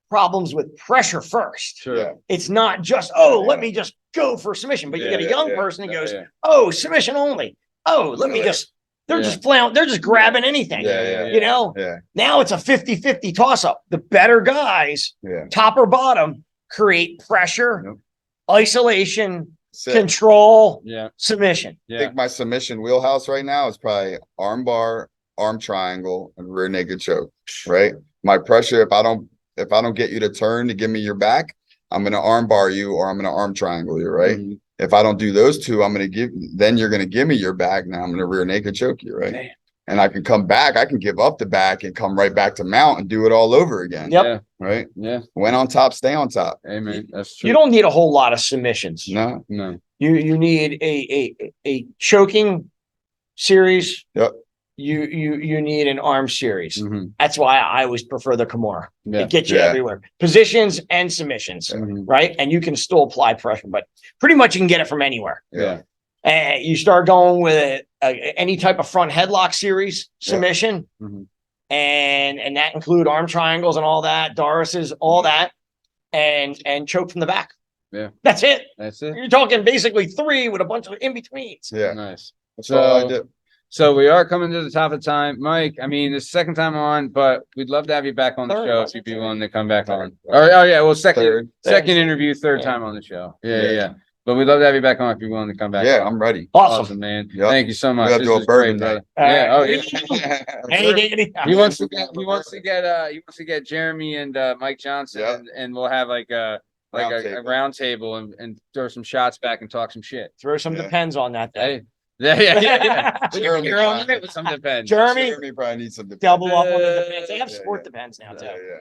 problems with pressure first.
Sure. Yeah.
It's not just, let me just go for submission. But you get a young person who goes, oh, submission only. Oh, let me just, they're just grabbing anything. You know?
Yeah.
Now it's a 50-50 toss-up. The better guys, top or bottom, create pressure, isolation, control, submission.
I think my submission wheelhouse right now is probably arm bar, arm triangle, and rear naked choke. Right. My pressure, if I don't get you to turn to give me your back, I'm gonna arm bar you or I'm gonna arm triangle you. Right. Mm-hmm. If I don't do those two, then you're gonna give me your back. Now I'm gonna rear naked choke you. Right. Damn. And I can come back. I can give up the back and come right back to mount and do it all over again.
Yep. Yeah.
Right.
Yeah.
When on top, stay on top.
Amen. That's true.
You don't need a whole lot of submissions.
No.
You need a choking series.
Yep.
You need an arm series.
Mm-hmm.
That's why I always prefer the Kimura. It gets you everywhere. Positions and submissions, right? And you can still apply pressure, but pretty much you can get it from anywhere.
Yeah.
And you start going with any type of front headlock series submission, and that include arm triangles and all that, Doris's, all that, and choke from the back.
Yeah,
that's it.
You're
talking basically 3 with a bunch of in betweens.
Yeah,
nice.
That's all I did.
So we are coming to the top of time, Mike. I mean, it's the second time on, but we'd love to have you back on the show if you'd be willing to come back on. Oh yeah, well, second interview, third time on the show. Yeah. But we'd love to have you back on if you're willing to come back.
Yeah, I'm ready.
Awesome,
man.
Yep.
Thank you so much.
We have to do a bourbon day.
Yeah. Oh yeah. He wants to get Jeremy and Mike Johnson, and we'll have like a round table and throw some shots back and talk some shit.
Throw some depends on that day.
Yeah. You're on it with some depends.
Jeremy
probably needs some depends.
Double up on the depends. They have sport depends now too.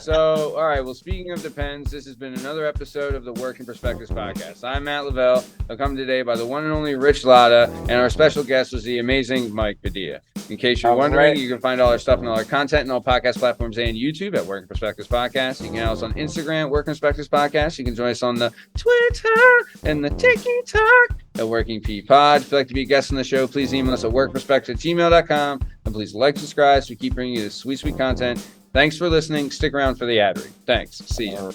So, all right. Well, speaking of depends, this has been another episode of the Working Perspectives podcast. I'm Matt Lavelle. I'm come today by the one and only Rich Latta, and our special guest was the amazing Mike Padilla. In case you're wondering, you can find all our stuff and all our content and all podcast platforms and YouTube at Working Perspectives Podcast. You can follow us on Instagram, Working Perspectives Podcast. You can join us on the Twitter and the TikTok at Working P Pod. If you'd like to be a guest on the show, please email us at workperspectives@gmail.com, and please like, subscribe, so we keep bringing you this sweet content. Thanks for listening. Stick around for the ad read. Thanks. See ya.